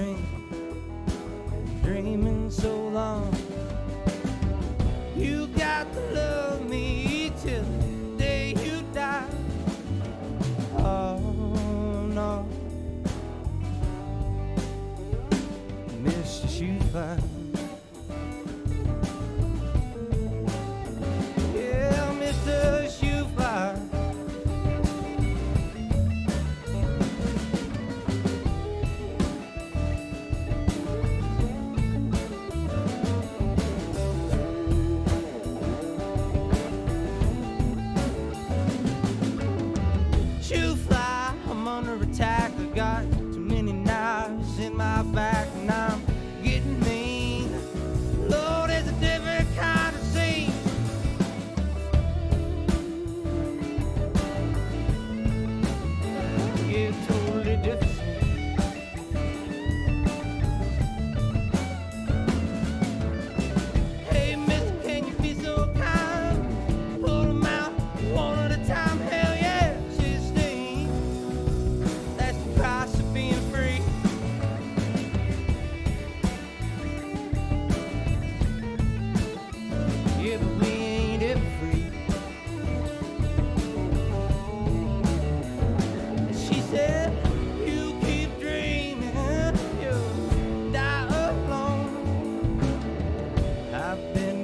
Speaker 2: dreaming so long. You got to love me till the day you die. Oh no, Mr. Shoefly. Yeah, Mr. Shoefly. Shoe fly, I'm under attack. I got too many knives in my back, and I'm getting mean. Lord, it's a different kind of scene. Yeah, totally different. Hey, mister, can you be so kind? Pull them out one at a time. Hell yeah, 16. That's the price of being free. Yeah, but we ain't ever free. And she said, you keep dreaming you'll die alone. I've been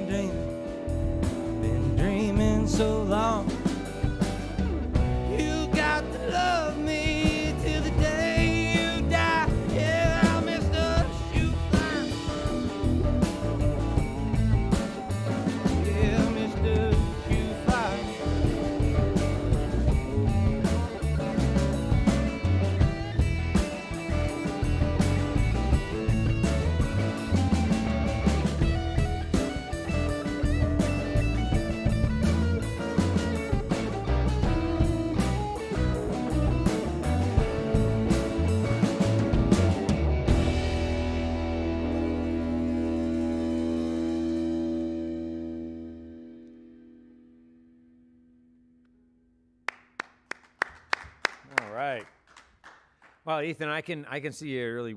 Speaker 2: dreaming so long. You got to love me till the day you die. Yeah, Mr. Shoefly. Yeah, Mr. Shoefly.
Speaker 1: All right. Well, Ethan, I can see you really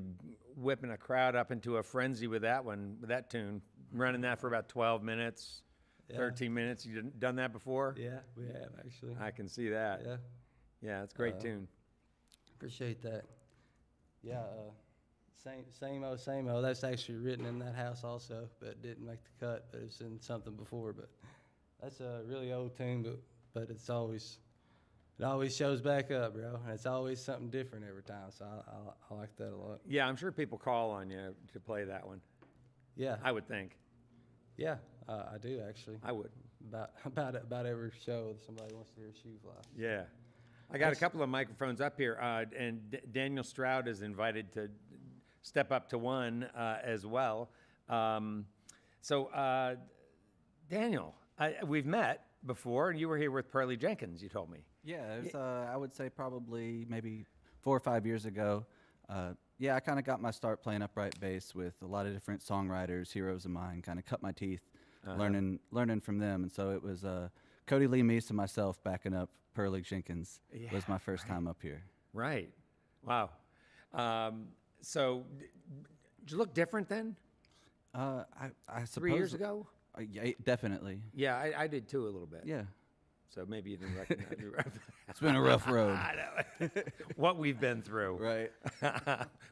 Speaker 1: whipping a crowd up into a frenzy with that one, with that tune. Running that for about 12 minutes,
Speaker 3: Yeah.
Speaker 1: 13 minutes. You done that before?
Speaker 3: Yeah, we have actually.
Speaker 1: I can see that.
Speaker 3: Yeah,
Speaker 1: Yeah, it's a great tune.
Speaker 3: appreciate that. Yeah, same old. That's actually written in that house also, but didn't make the cut. But it's in something before. But that's a really old tune, but it always shows back up, bro. And it's always something different every time. So I like that a lot.
Speaker 1: Yeah, I'm sure people call on you to play that one.
Speaker 3: Yeah,
Speaker 1: I would think.
Speaker 3: yeah, I do actually.
Speaker 1: I would.
Speaker 3: About every show somebody wants to hear Shoe Fly.
Speaker 1: Yeah. I got a couple of microphones up here, and Daniel Stroud is invited to step up to one as well. Daniel, we've met before, and you were here with Pearlie Jenkins, you told me.
Speaker 5: Yeah, it was, I would say probably maybe 4 or 5 years ago. Yeah, I kind of got my start playing upright bass with a lot of different songwriters, heroes of mine, kind of cut my teeth learning from them. And so it was Cody Lee Meese and myself backing up Pearlie Jenkins was my first time up here.
Speaker 1: Right. Wow. So did you look different then?
Speaker 5: I suppose
Speaker 1: 3 years ago?
Speaker 5: Yeah, definitely.
Speaker 1: Yeah, I did too a little bit.
Speaker 5: Yeah.
Speaker 1: So maybe you didn't recognize me.
Speaker 5: It's been a rough road.
Speaker 1: I know. What we've been through.
Speaker 5: Right.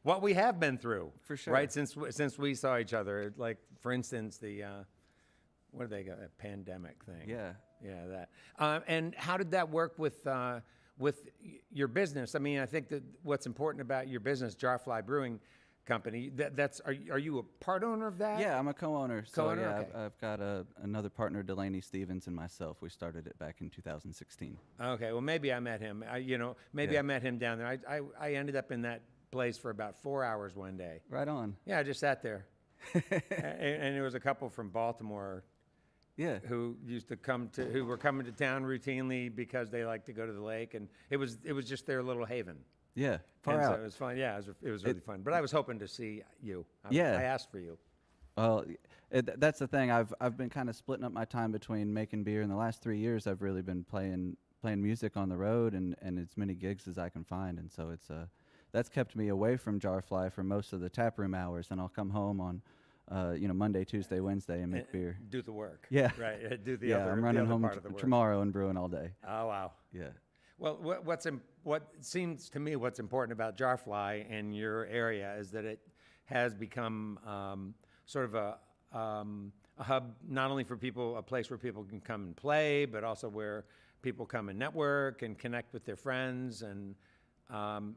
Speaker 1: What we have been through.
Speaker 5: For sure.
Speaker 1: Right, since we saw each other. Like, for instance, the what do they got? A pandemic thing.
Speaker 5: Yeah.
Speaker 1: Yeah, that. And how did that work with your business? I mean, I think that what's important about your business, Jarfly Brewing Company, are you a part owner of that?
Speaker 5: Yeah, I'm a co-owner. So
Speaker 1: Co-owner,
Speaker 5: yeah,
Speaker 1: okay.
Speaker 5: I've got another partner, Delaney Stevens, and myself. We started it back in 2016.
Speaker 1: Okay, well, maybe I met him. Maybe
Speaker 5: Yeah.
Speaker 1: I met him down there. I ended up in that place for about 4 hours one day.
Speaker 5: Right on.
Speaker 1: Yeah, I just sat there. And there was a couple from Baltimore
Speaker 5: Yeah.
Speaker 1: who were coming to town routinely because they like to go to the lake, and it was just their little haven.
Speaker 5: Yeah. Far
Speaker 1: And
Speaker 5: out.
Speaker 1: so it was fun. Yeah, it was really fun. But I was hoping to see you.
Speaker 5: Yeah.
Speaker 1: I asked for you.
Speaker 5: Well, that's the thing. I've been kind of splitting up my time between making beer. In the last 3 years, I've really been playing music on the road and as many gigs as I can find. And so that's kept me away from Jarfly for most of the taproom hours. And I'll come home on Monday, Tuesday, Wednesday and make beer.
Speaker 1: Do the work.
Speaker 5: Yeah.
Speaker 1: Right. Do the
Speaker 5: Yeah,
Speaker 1: other,
Speaker 5: I'm running
Speaker 1: the other
Speaker 5: home
Speaker 1: part of the work.
Speaker 5: tomorrow and brewing all day.
Speaker 1: Oh, wow.
Speaker 5: Yeah.
Speaker 1: Well, what seems to me what's important about Jarfly and your area is that it has become sort of a hub, not only for people, a place where people can come and play, but also where people come and network and connect with their friends. And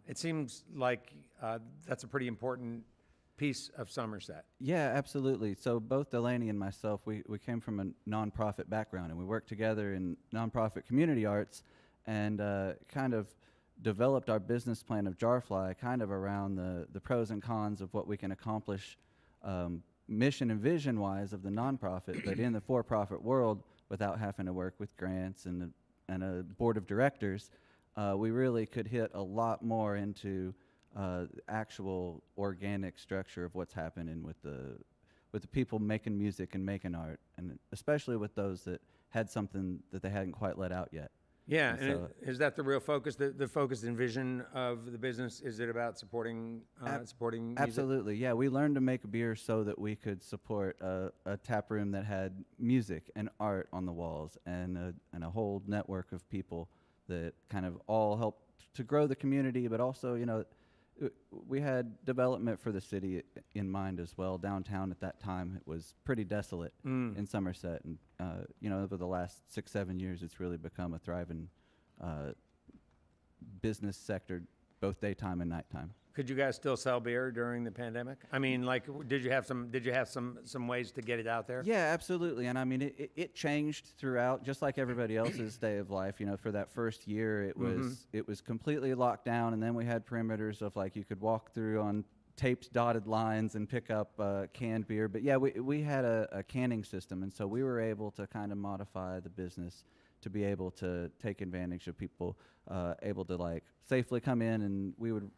Speaker 1: it seems like that's a pretty important piece of Somerset.
Speaker 5: Yeah, absolutely. So both Delaney and myself, we came from a nonprofit background, and we worked together in nonprofit community arts, and kind of developed our business plan of Jarfly kind of around the pros and cons of what we can accomplish mission and vision wise of the nonprofit, but in the for-profit world without having to work with grants and a board of directors. We really could hit a lot more into actual organic structure of what's happening with the people making music and making art, and especially with those that had something that they hadn't quite let out yet.
Speaker 1: Yeah,
Speaker 5: And
Speaker 1: and
Speaker 5: so-
Speaker 1: is that the real focus, the focus and vision of the business? Is it about supporting music?
Speaker 5: Absolutely, yeah. We learned to make beer so that we could support a tap room that had music and art on the walls, and a whole network of people that kind of all helped to grow the community, but also, we had development for the city in mind as well. Downtown at that time, it was pretty desolate in Somerset, and over the last 6-7 years, it's really become a thriving business sector, both daytime and nighttime.
Speaker 1: Could you guys still sell beer during the pandemic? I mean, like, did you have some ways to get it out there?
Speaker 5: Yeah, absolutely. And I mean, it changed throughout, just like everybody else's day of life. For that first year, it was completely locked down, and then we had perimeters of like you could walk through on taped dotted lines and pick up canned beer. But yeah, we had a canning system, and so we were able to kind of modify the business to be able to take advantage of people able to like safely come in, and we would.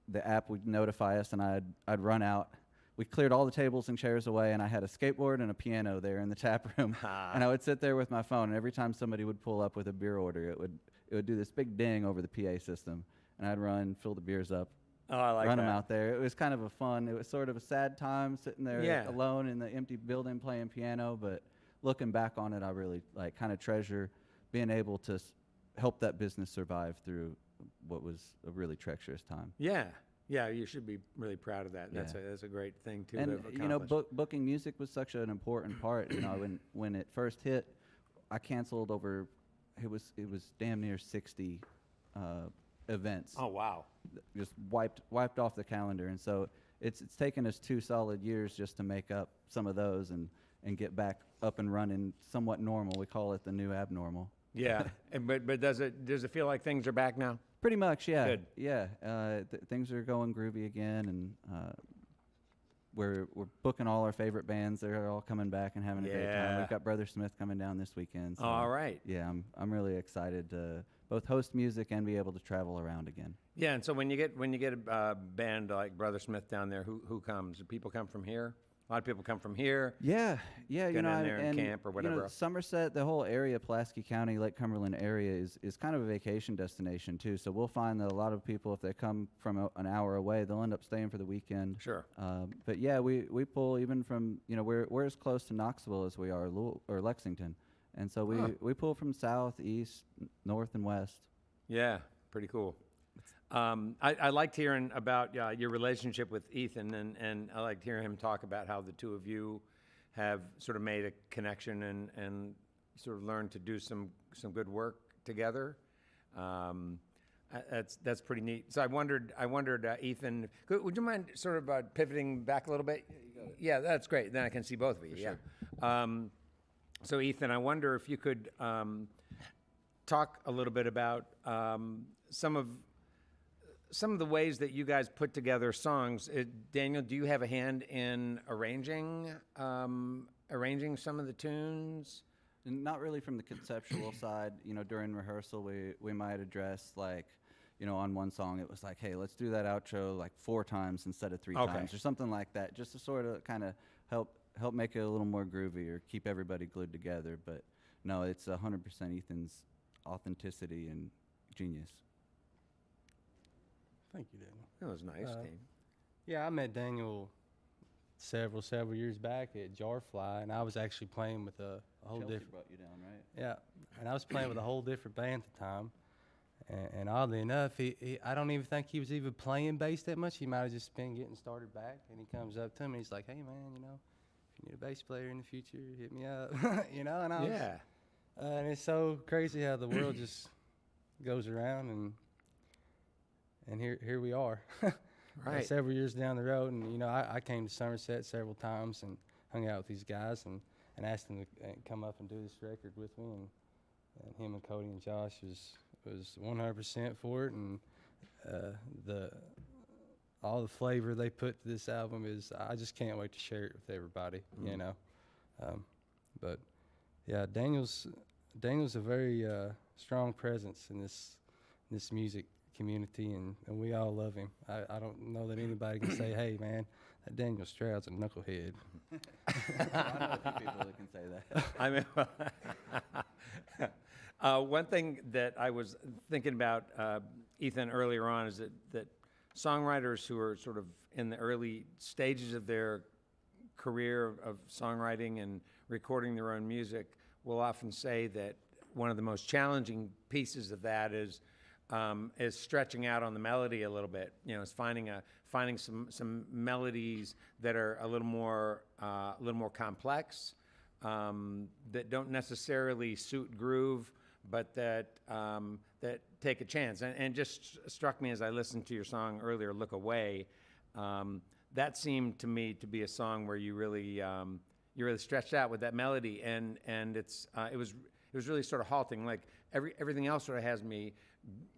Speaker 5: The app would notify us, and I'd run out. We cleared all the tables and chairs away, and I had a skateboard and a piano there in the tap room. And I would sit there with my phone, and every time somebody would pull up with a beer order, it would do this big ding over the PA system, and I'd run, fill the beers up,
Speaker 1: Oh, I like
Speaker 5: run
Speaker 1: that.
Speaker 5: them out there. It was kind of it was sort of a sad time sitting there
Speaker 1: Yeah.
Speaker 5: alone in the empty building playing piano, but looking back on it, I really like kind of treasure being able to help that business survive through what was a really treacherous time.
Speaker 1: Yeah, you should be really proud of that.
Speaker 5: Yeah.
Speaker 1: That's a great thing to
Speaker 5: And
Speaker 1: have accomplished.
Speaker 5: booking music was such an important part. When it first hit, I canceled over. It was damn near 60 events.
Speaker 1: Oh wow.
Speaker 5: Just wiped off the calendar, and so it's taken us 2 solid years just to make up some of those and get back up and running somewhat normal. We call it the new abnormal.
Speaker 1: Yeah, but does it feel like things are back now?
Speaker 5: Pretty much, yeah.
Speaker 1: Good.
Speaker 5: Yeah, things are going groovy again, and we're booking all our favorite bands. They're all coming back and having a great time.
Speaker 1: Yeah.
Speaker 5: We've got Brother Smith coming down this weekend. So
Speaker 1: All right.
Speaker 5: Yeah, I'm really excited to both host music and be able to travel around again.
Speaker 1: Yeah, and so when you get a band like Brother Smith down there, who comes? Do people come from here? A lot of people come from here.
Speaker 5: Yeah,
Speaker 1: Get in there and camp or whatever.
Speaker 5: Somerset, the whole area, Pulaski County, Lake Cumberland area is kind of a vacation destination too. So we'll find that a lot of people, if they come from an hour away, they'll end up staying for the weekend.
Speaker 1: Sure.
Speaker 5: But yeah, we pull even from we're as close to Knoxville as we are or Lexington, and so we pull from south, east, north, and west.
Speaker 1: Yeah, pretty cool. I liked hearing about your relationship with Ethan, and I liked hearing him talk about how the two of you have sort of made a connection and sort of learned to do some good work together. That's pretty neat. So I wondered, Ethan, would you mind sort of pivoting back a little bit? Yeah, that's great. Then I can see both of you. Yeah. So Ethan, I wonder if you could talk a little bit about some of the ways that you guys put together songs. Daniel, do you have a hand in arranging some of the tunes?
Speaker 5: Not really from the conceptual side. During rehearsal, we might address, like, on one song it was like, hey, let's do that outro like 4 times instead of 3 times or something like that, just to sort of kind of help make it a little more groovy or keep everybody glued together. But no, it's 100% Ethan's authenticity and genius.
Speaker 3: Thank you, Daniel.
Speaker 1: That was nice, Dave.
Speaker 3: Yeah, I met Daniel several years back at Jarfly, and I was actually playing with a whole
Speaker 5: Chelsea
Speaker 3: different.
Speaker 5: brought you down, right?
Speaker 3: Yeah, and I was playing with a whole different band at the time. And oddly enough, I don't even think he was even playing bass that much. He might have just been getting started back. And he comes up to me, he's like, "Hey man, if you need a bass player in the future, hit me up." And I was,
Speaker 1: Yeah.
Speaker 3: And it's so crazy how the world just goes around, and here we are.
Speaker 1: Right.
Speaker 3: Several years down the road, and I came to Somerset several times and hung out with these guys and asked them to come up and do this record with me, and him and Cody and Josh was 100% for it, and all the flavor they put to this album is, I just can't wait to share it with everybody. But yeah, Daniel's a very strong presence in this music community, and we all love him. I don't know that anybody can say, hey man, that Daniel Stroud's a knucklehead.
Speaker 5: I know a few people that can say that.
Speaker 1: I mean, one thing that I was thinking about, Ethan, earlier on is that songwriters who are sort of in the early stages of their career of songwriting and recording their own music will often say that one of the most challenging pieces of that is stretching out on the melody a little bit. Is finding some melodies that are a little more complex, that don't necessarily suit groove, but that take a chance. And just struck me as I listened to your song earlier, "Look Away." That seemed to me to be a song where you really stretched out with that melody, and it was really sort of halting. Like everything else sort of has me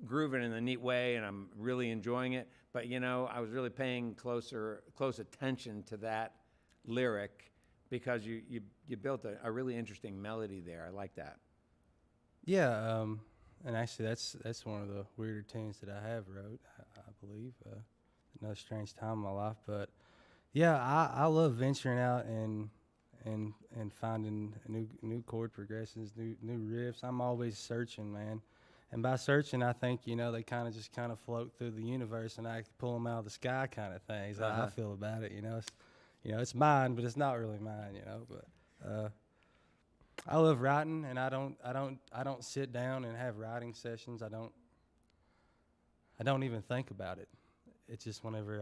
Speaker 1: grooving in a neat way, and I'm really enjoying it. But I was really paying close attention to that lyric because you built a really interesting melody there. I like that.
Speaker 3: Yeah, and actually that's one of the weirder tunes that I have wrote, I believe. Another strange time in my life, but yeah, I love venturing out and finding new chord progressions, new riffs. I'm always searching, man. And by searching, I think they kind of float through the universe, and I pull them out of the sky, kind of things. I feel about it. It's mine, but it's not really mine. But I love writing, and I don't sit down and have writing sessions. I don't even think about it. It's just whenever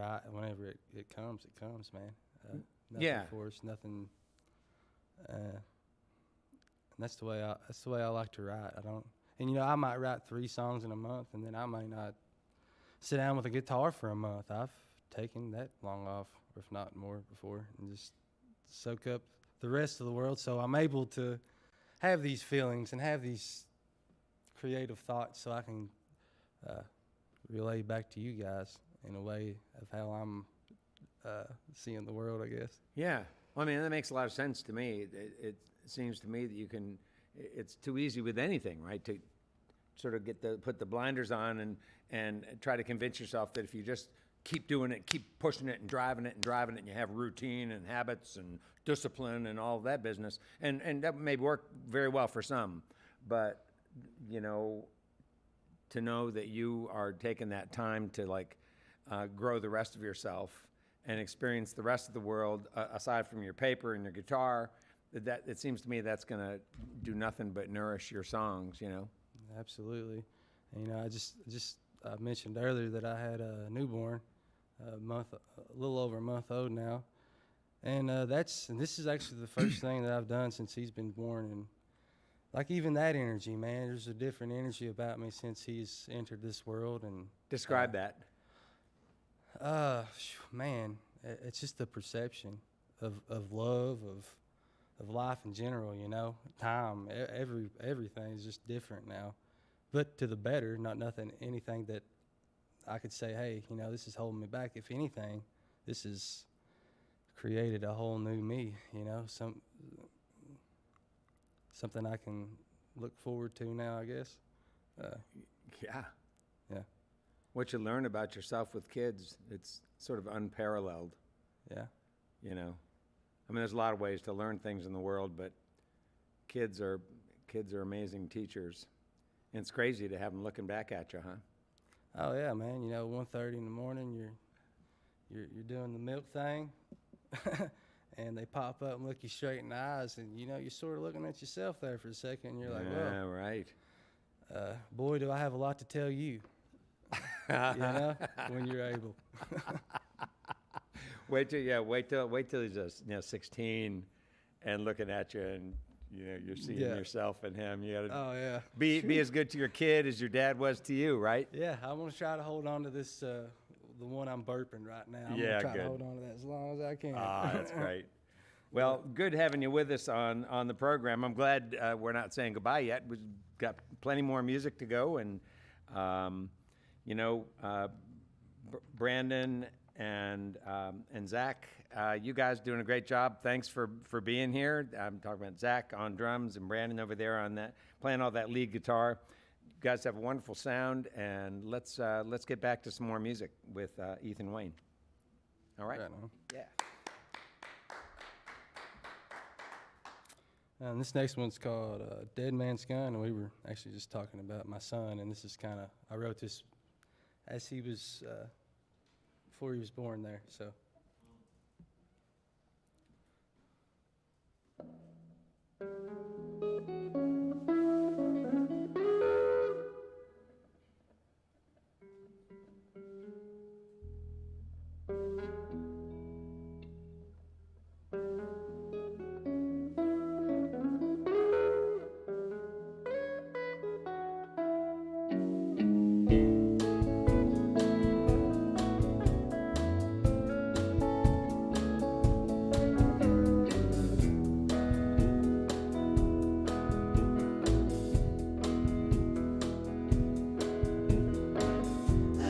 Speaker 3: it comes, man. Nothing forced, nothing. And that's the way I like to write. And I might write 3 songs in a month, and then I might not sit down with a guitar for a month. I've taken that long off, if not more, before, and just soak up the rest of the world. So I'm able to have these feelings and have these creative thoughts, so I can relay back to you guys in a way of how I'm seeing the world, I guess.
Speaker 1: Yeah. Well, I mean, that makes a lot of sense to me. It seems to me that you can. It's too easy with anything, right? To sort of put the blinders on and try to convince yourself that if you just keep doing it, keep pushing it and driving it, and you have routine and habits and discipline and all of that business, and that may work very well for some, but to know that you are taking that time to grow the rest of yourself and experience the rest of the world aside from your paper and your guitar. That it seems to me that's going to do nothing but nourish your songs,
Speaker 3: Absolutely. And, I just mentioned earlier that I had a newborn, a little over a month old now, And this is actually the first thing that I've done since he's been born. And like even that energy, man, there's a different energy about me since he's entered this world. And
Speaker 1: Describe that.
Speaker 3: Man, it's just the perception of love, of life in general, you know, time, everything is just different now, but to the better. Anything that I could say, hey, you know, this is holding me back. If anything, this has created a whole new me, you know, something I can look forward to now, I guess.
Speaker 1: Yeah.
Speaker 3: Yeah.
Speaker 1: What you learn about yourself with kids, it's sort of unparalleled,
Speaker 3: Yeah.
Speaker 1: you know. I mean, there's a lot of ways to learn things in the world, but kids are amazing teachers. And it's crazy to have them looking back at you, huh?
Speaker 3: Oh yeah, man. You know, 1:30 in the morning, you're doing the milk thing, and they pop up and look you straight in the eyes, and you know you're sort of looking at yourself there for a second. And you're like,
Speaker 1: Yeah, right.
Speaker 3: boy, do I have a lot to tell you. You know, when you're able.
Speaker 1: Wait till he's just, 16 and looking at you, and you know you're seeing
Speaker 3: Yeah.
Speaker 1: yourself in him. You gotta
Speaker 3: Oh yeah.
Speaker 1: be as good to your kid as your dad was to you, right?
Speaker 3: Yeah, I'm gonna try to hold on to this, the one I'm burping right now. I'm
Speaker 1: Yeah,
Speaker 3: gonna try
Speaker 1: good.
Speaker 3: to hold on to that as long as I can.
Speaker 1: Ah, that's great. Well, good having you with us on the program. I'm glad we're not saying goodbye yet. We've got plenty more music to go, and Brandon and Zach, you guys doing a great job. Thanks for being here. I'm talking about Zach on drums and Brandon over there on that, playing all that lead guitar. You guys have a wonderful sound, and let's get back to some more music with Ethan Wayne. All right?
Speaker 3: Right on.
Speaker 1: Yeah.
Speaker 3: And this next one's called Dead Man's Gun, and we were actually just talking about my son, and this is kind of, I wrote this as he was, before he was born there, so.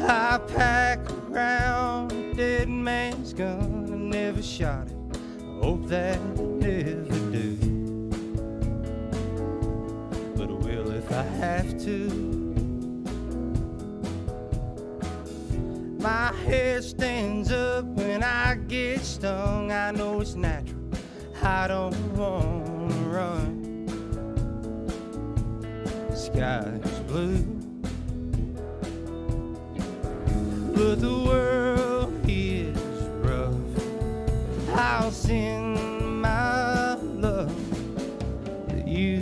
Speaker 2: I pack around a dead man's gun. I never shot it. I hope that I never do. But I will if I have to. My hair stands up when I get stung. I know it's natural. I don't wanna run. The sky's blue, but the world is rough. I'll send my love to you.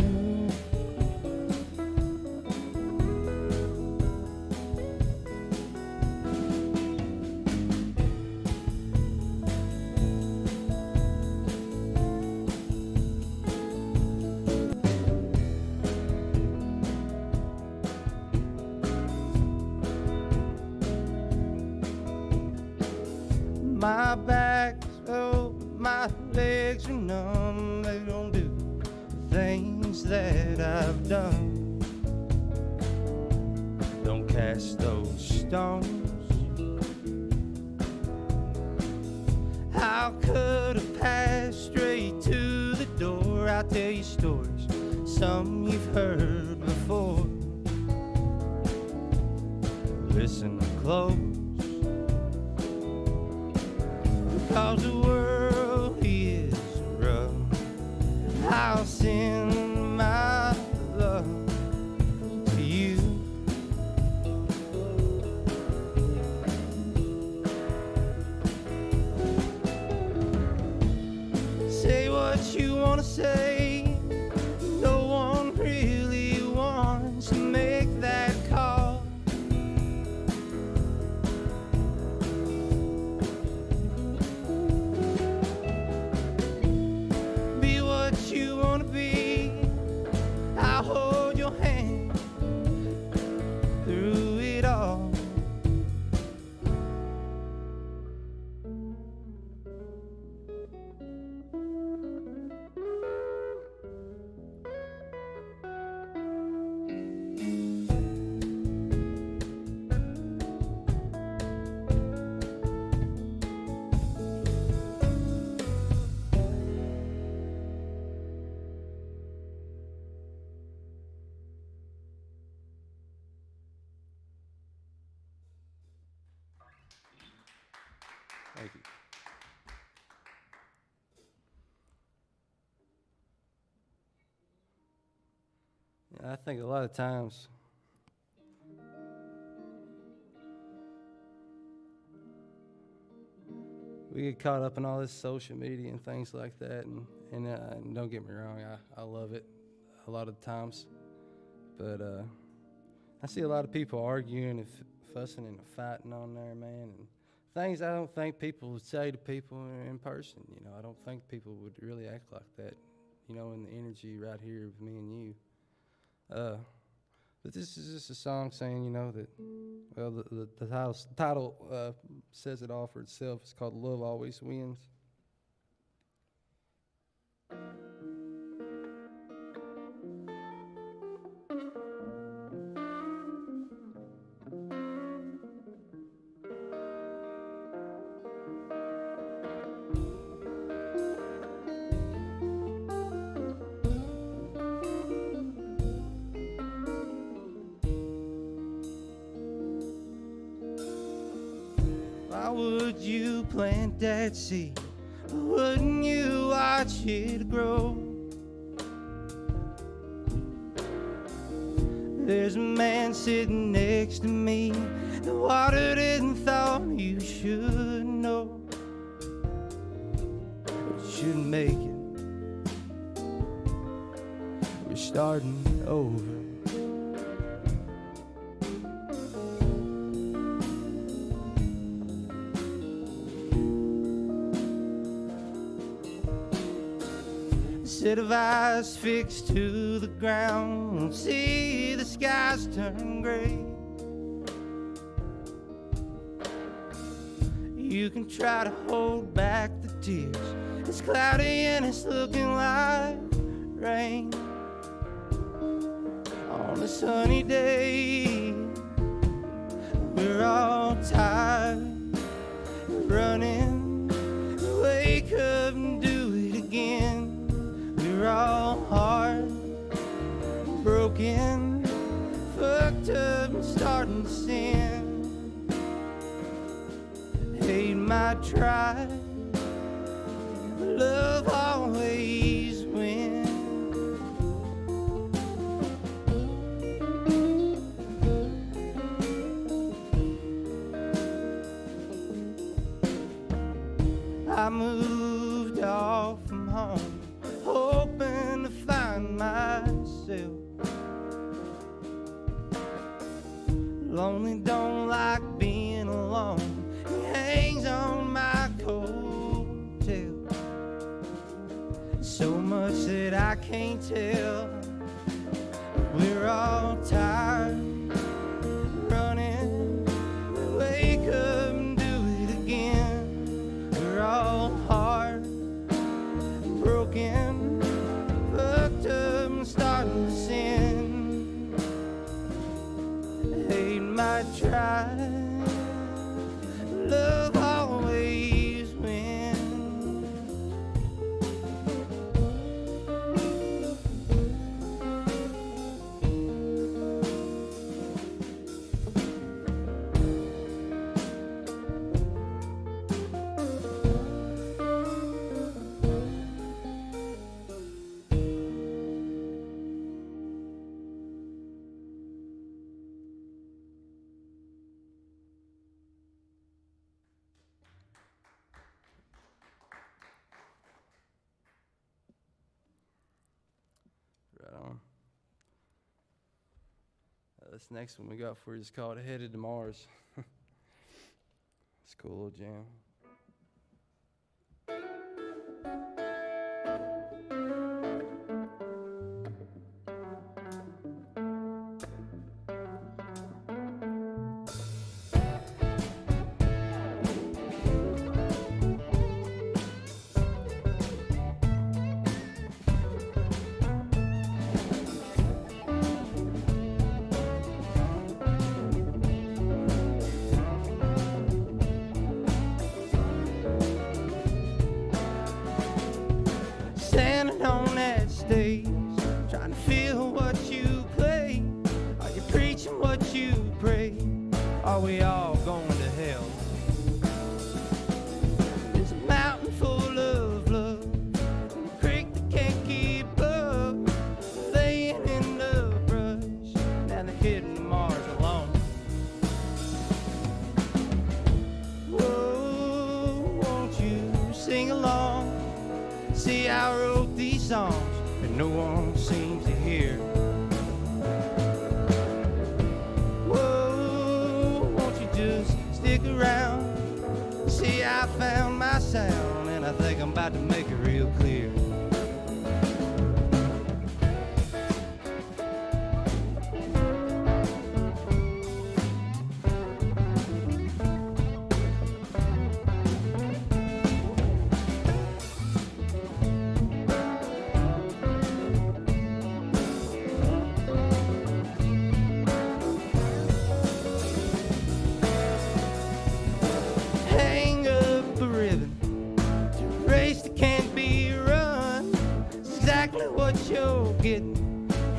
Speaker 2: My back's open, my legs are numb. They don't do the things that I've done. Don't cast those stones. How could I pass straight to the door? I'll tell you stories, some you've heard before. Listen close, cause the world is rough. I'll send my love to you. Say what you wanna say. No one really wants to make that call.
Speaker 3: Thank you. Yeah, I think a lot of times we get caught up in all this social media and things like that, and don't get me wrong, I love it a lot of times, but I see a lot of people arguing and fussing and fighting on there, man, and things I don't think people would say to people in person. You know, I don't think people would really act like that, you know, in the energy right here with me and you. But this is just a song saying, you know, that, well, the title says it all for itself. It's called Love Always Wins.
Speaker 2: Why would you plant that seed? Wouldn't you watch it grow? There's a man sitting next to me, the watered it and thought you should know. But you shouldn't make it. We're starting over. Set of eyes fixed to the ground, see the skies turn gray. You can try to hold back the tears. It's cloudy and it's looking like rain. On a sunny day, we're all tired, running, wake up and do it again. We're all hard, broken, fucked up and starting to sin. Hate might try, love always wins. I moved off from home, hoping to find myself. Lonely, don't like being alone. He hangs on my coattail. So much that I can't tell. We're all tired, running. We wake up and do it again. We're all hard, broken, fucked up and starting to sin. Hate might try, love always wins.
Speaker 3: Right on. This next one we got for you is called Headed to Mars. It's a cool little jam. Standing on that stage, trying to feel what you play. Are you preaching what you pray? Are we all going to hell?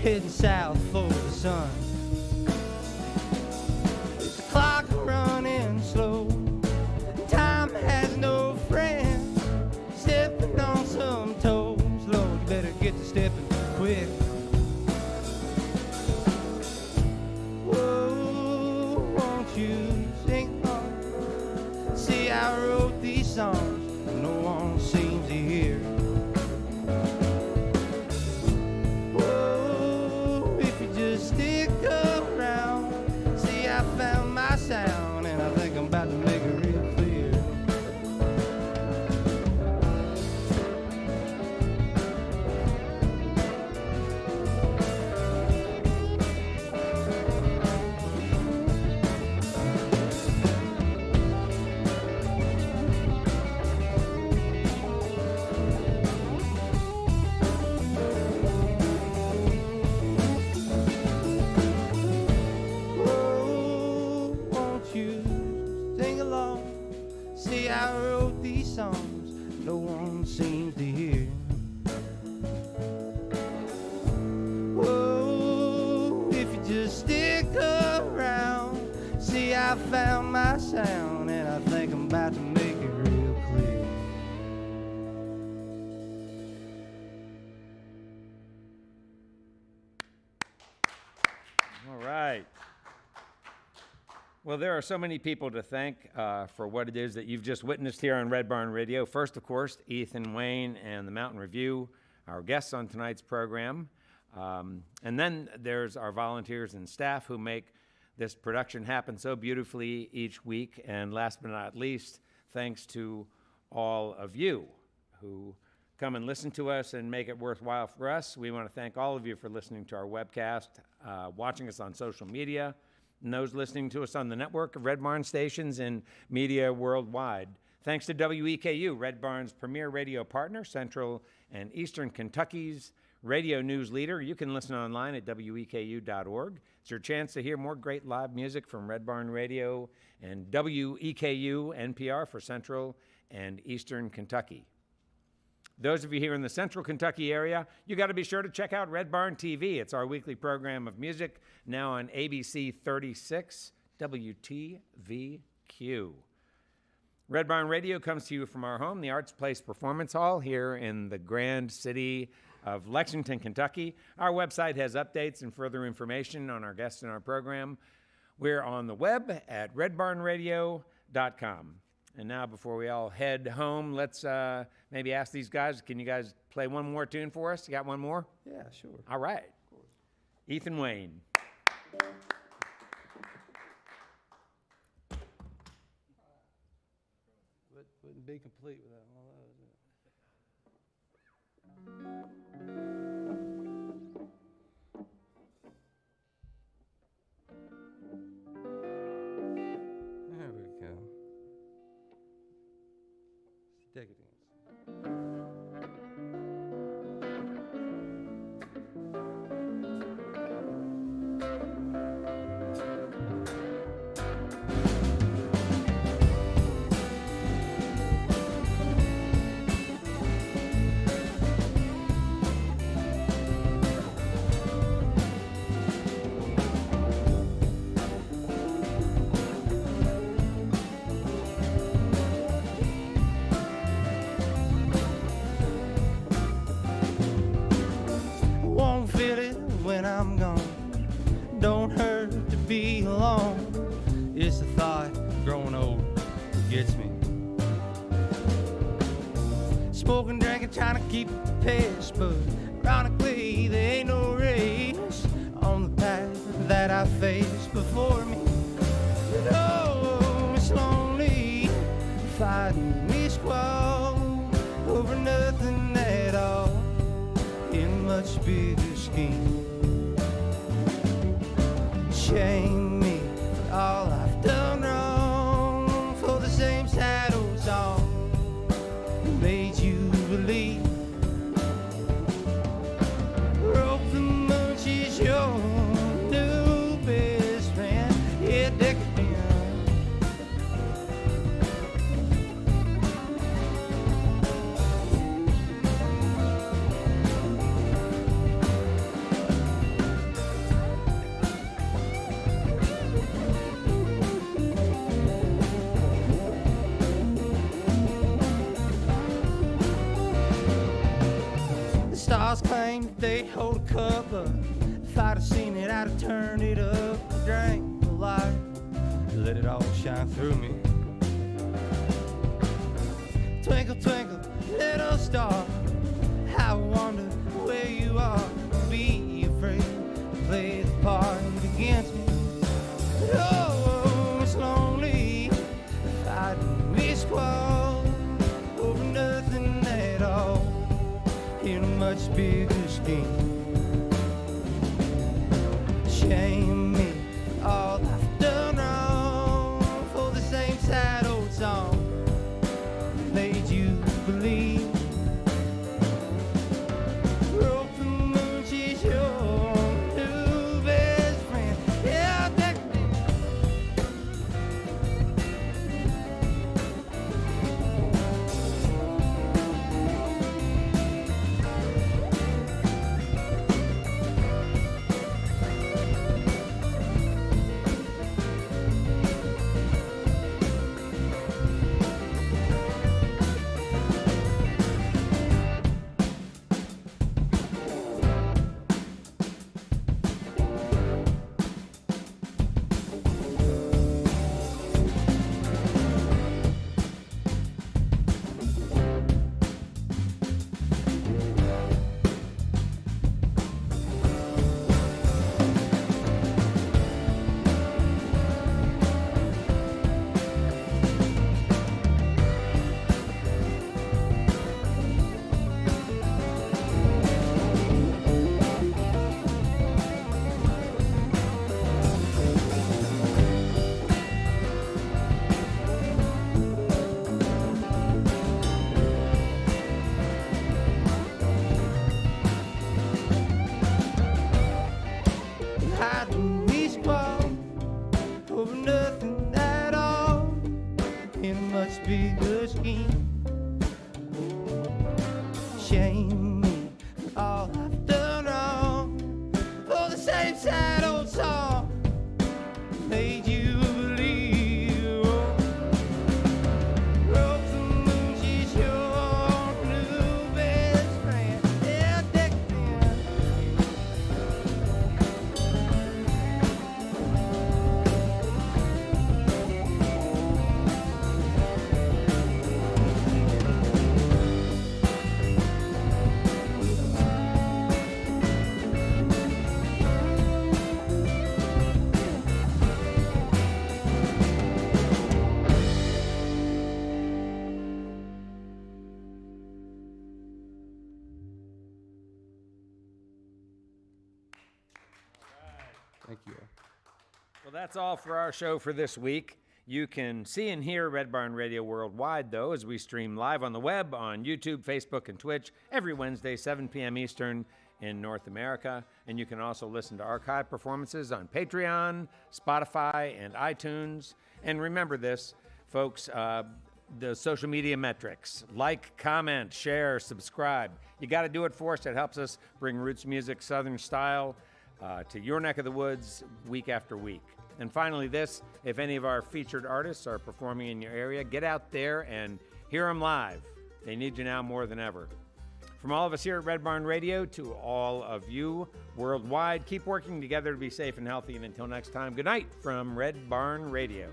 Speaker 2: heading south for the sun. It's the clock running slow. Time has no friend. Stepping on some toes. Lord, you better get to stepping quick. Whoa, won't you sing on? See, I wrote these songs no one seems to hear. Whoa, if you just stick around, see, I found my sound, and I think I'm about to make it real clear. Oh, won't you sing along? See, I wrote these songs no one seems to hear. Oh, if you just stick around, see, I found my sound, and I think I'm about to make it real clear.
Speaker 1: All right. Well, there are so many people to thank for what it is that you've just witnessed here on Red Barn Radio. First, of course, Ethan Wayne and the Mountain Revue, our guests on tonight's program. And then there's our volunteers and staff who make this production happen so beautifully each week. And last but not least, thanks to all of you who come and listen to us and make it worthwhile for us. We want to thank all of you for listening to our webcast, watching us on social media, and those listening to us on the network of Red Barn stations and media worldwide. Thanks to WEKU, Red Barn's premier radio partner, Central and Eastern Kentucky's radio news leader. You can listen online at weku.org. It's your chance to hear more great live music from Red Barn Radio and WEKU NPR for Central and Eastern Kentucky. Those of you here in the Central Kentucky area, you got to be sure to check out Red Barn TV. It's our weekly program of music, now on ABC 36 WTVQ. Red Barn Radio comes to you from our home, the Arts Place Performance Hall here in the grand city of Lexington, Kentucky. Our website has updates and further information on our guests in our program. We're on the web at redbarnradio.com. And now, before we all head home, let's maybe ask these guys, can you guys play one more tune for us? You got one more?
Speaker 3: Yeah, sure.
Speaker 1: All right. Ethan Wayne.
Speaker 3: Wouldn't be complete without all that, would it? There we go. Decadence.
Speaker 2: Won't feel it when I'm gone. Don't hurt to be alone. It's the thought of growing old that gets me. Smoking, drinking, trying to keep the pace, but ironically there ain't no race on the path that I face before me. But oh, it's lonely fighting me squall over nothing at all in much bigger scheme. Shame me for all I've done wrong, for the same saddle song made you believe. Rope the munch is your new best friend. Yeah, decadent. have seen it, I'd have turned it up, drank the light, let it all shine through me. Twinkle, twinkle, little star, I wonder where you are. Be afraid to play the part against me. Oh, it's lonely, fighting we squall over nothing at all in a much bigger scheme. Shame me for all I've done wrong, for the same sad old song made you believe. Rope the moon, she's your new best friend. Yeah, that hiding we squall over nothing at all in a much bigger scheme. Shame me for all I've done wrong, for the same sad old song made you believe. Rope the moon, she's your new best friend. Yeah, deck them.
Speaker 3: Thank you.
Speaker 1: Well, that's all for our show for this week. You can see and hear Red Barn Radio worldwide, though, as we stream live on the web, on YouTube, Facebook, and Twitch every Wednesday, 7 p.m. Eastern in North America. And you can also listen to archive performances on Patreon, Spotify, and iTunes. And remember this, folks, the social media metrics. Like, comment, share, subscribe. You got to do it for us. It helps us bring roots music, Southern style, to your neck of the woods week after week. And finally this, if any of our featured artists are performing in your area, get out there and hear them live. They need you now more than ever. From all of us here at Red Barn Radio to all of you worldwide, keep working together to be safe and healthy. And until next time, good night from Red Barn Radio.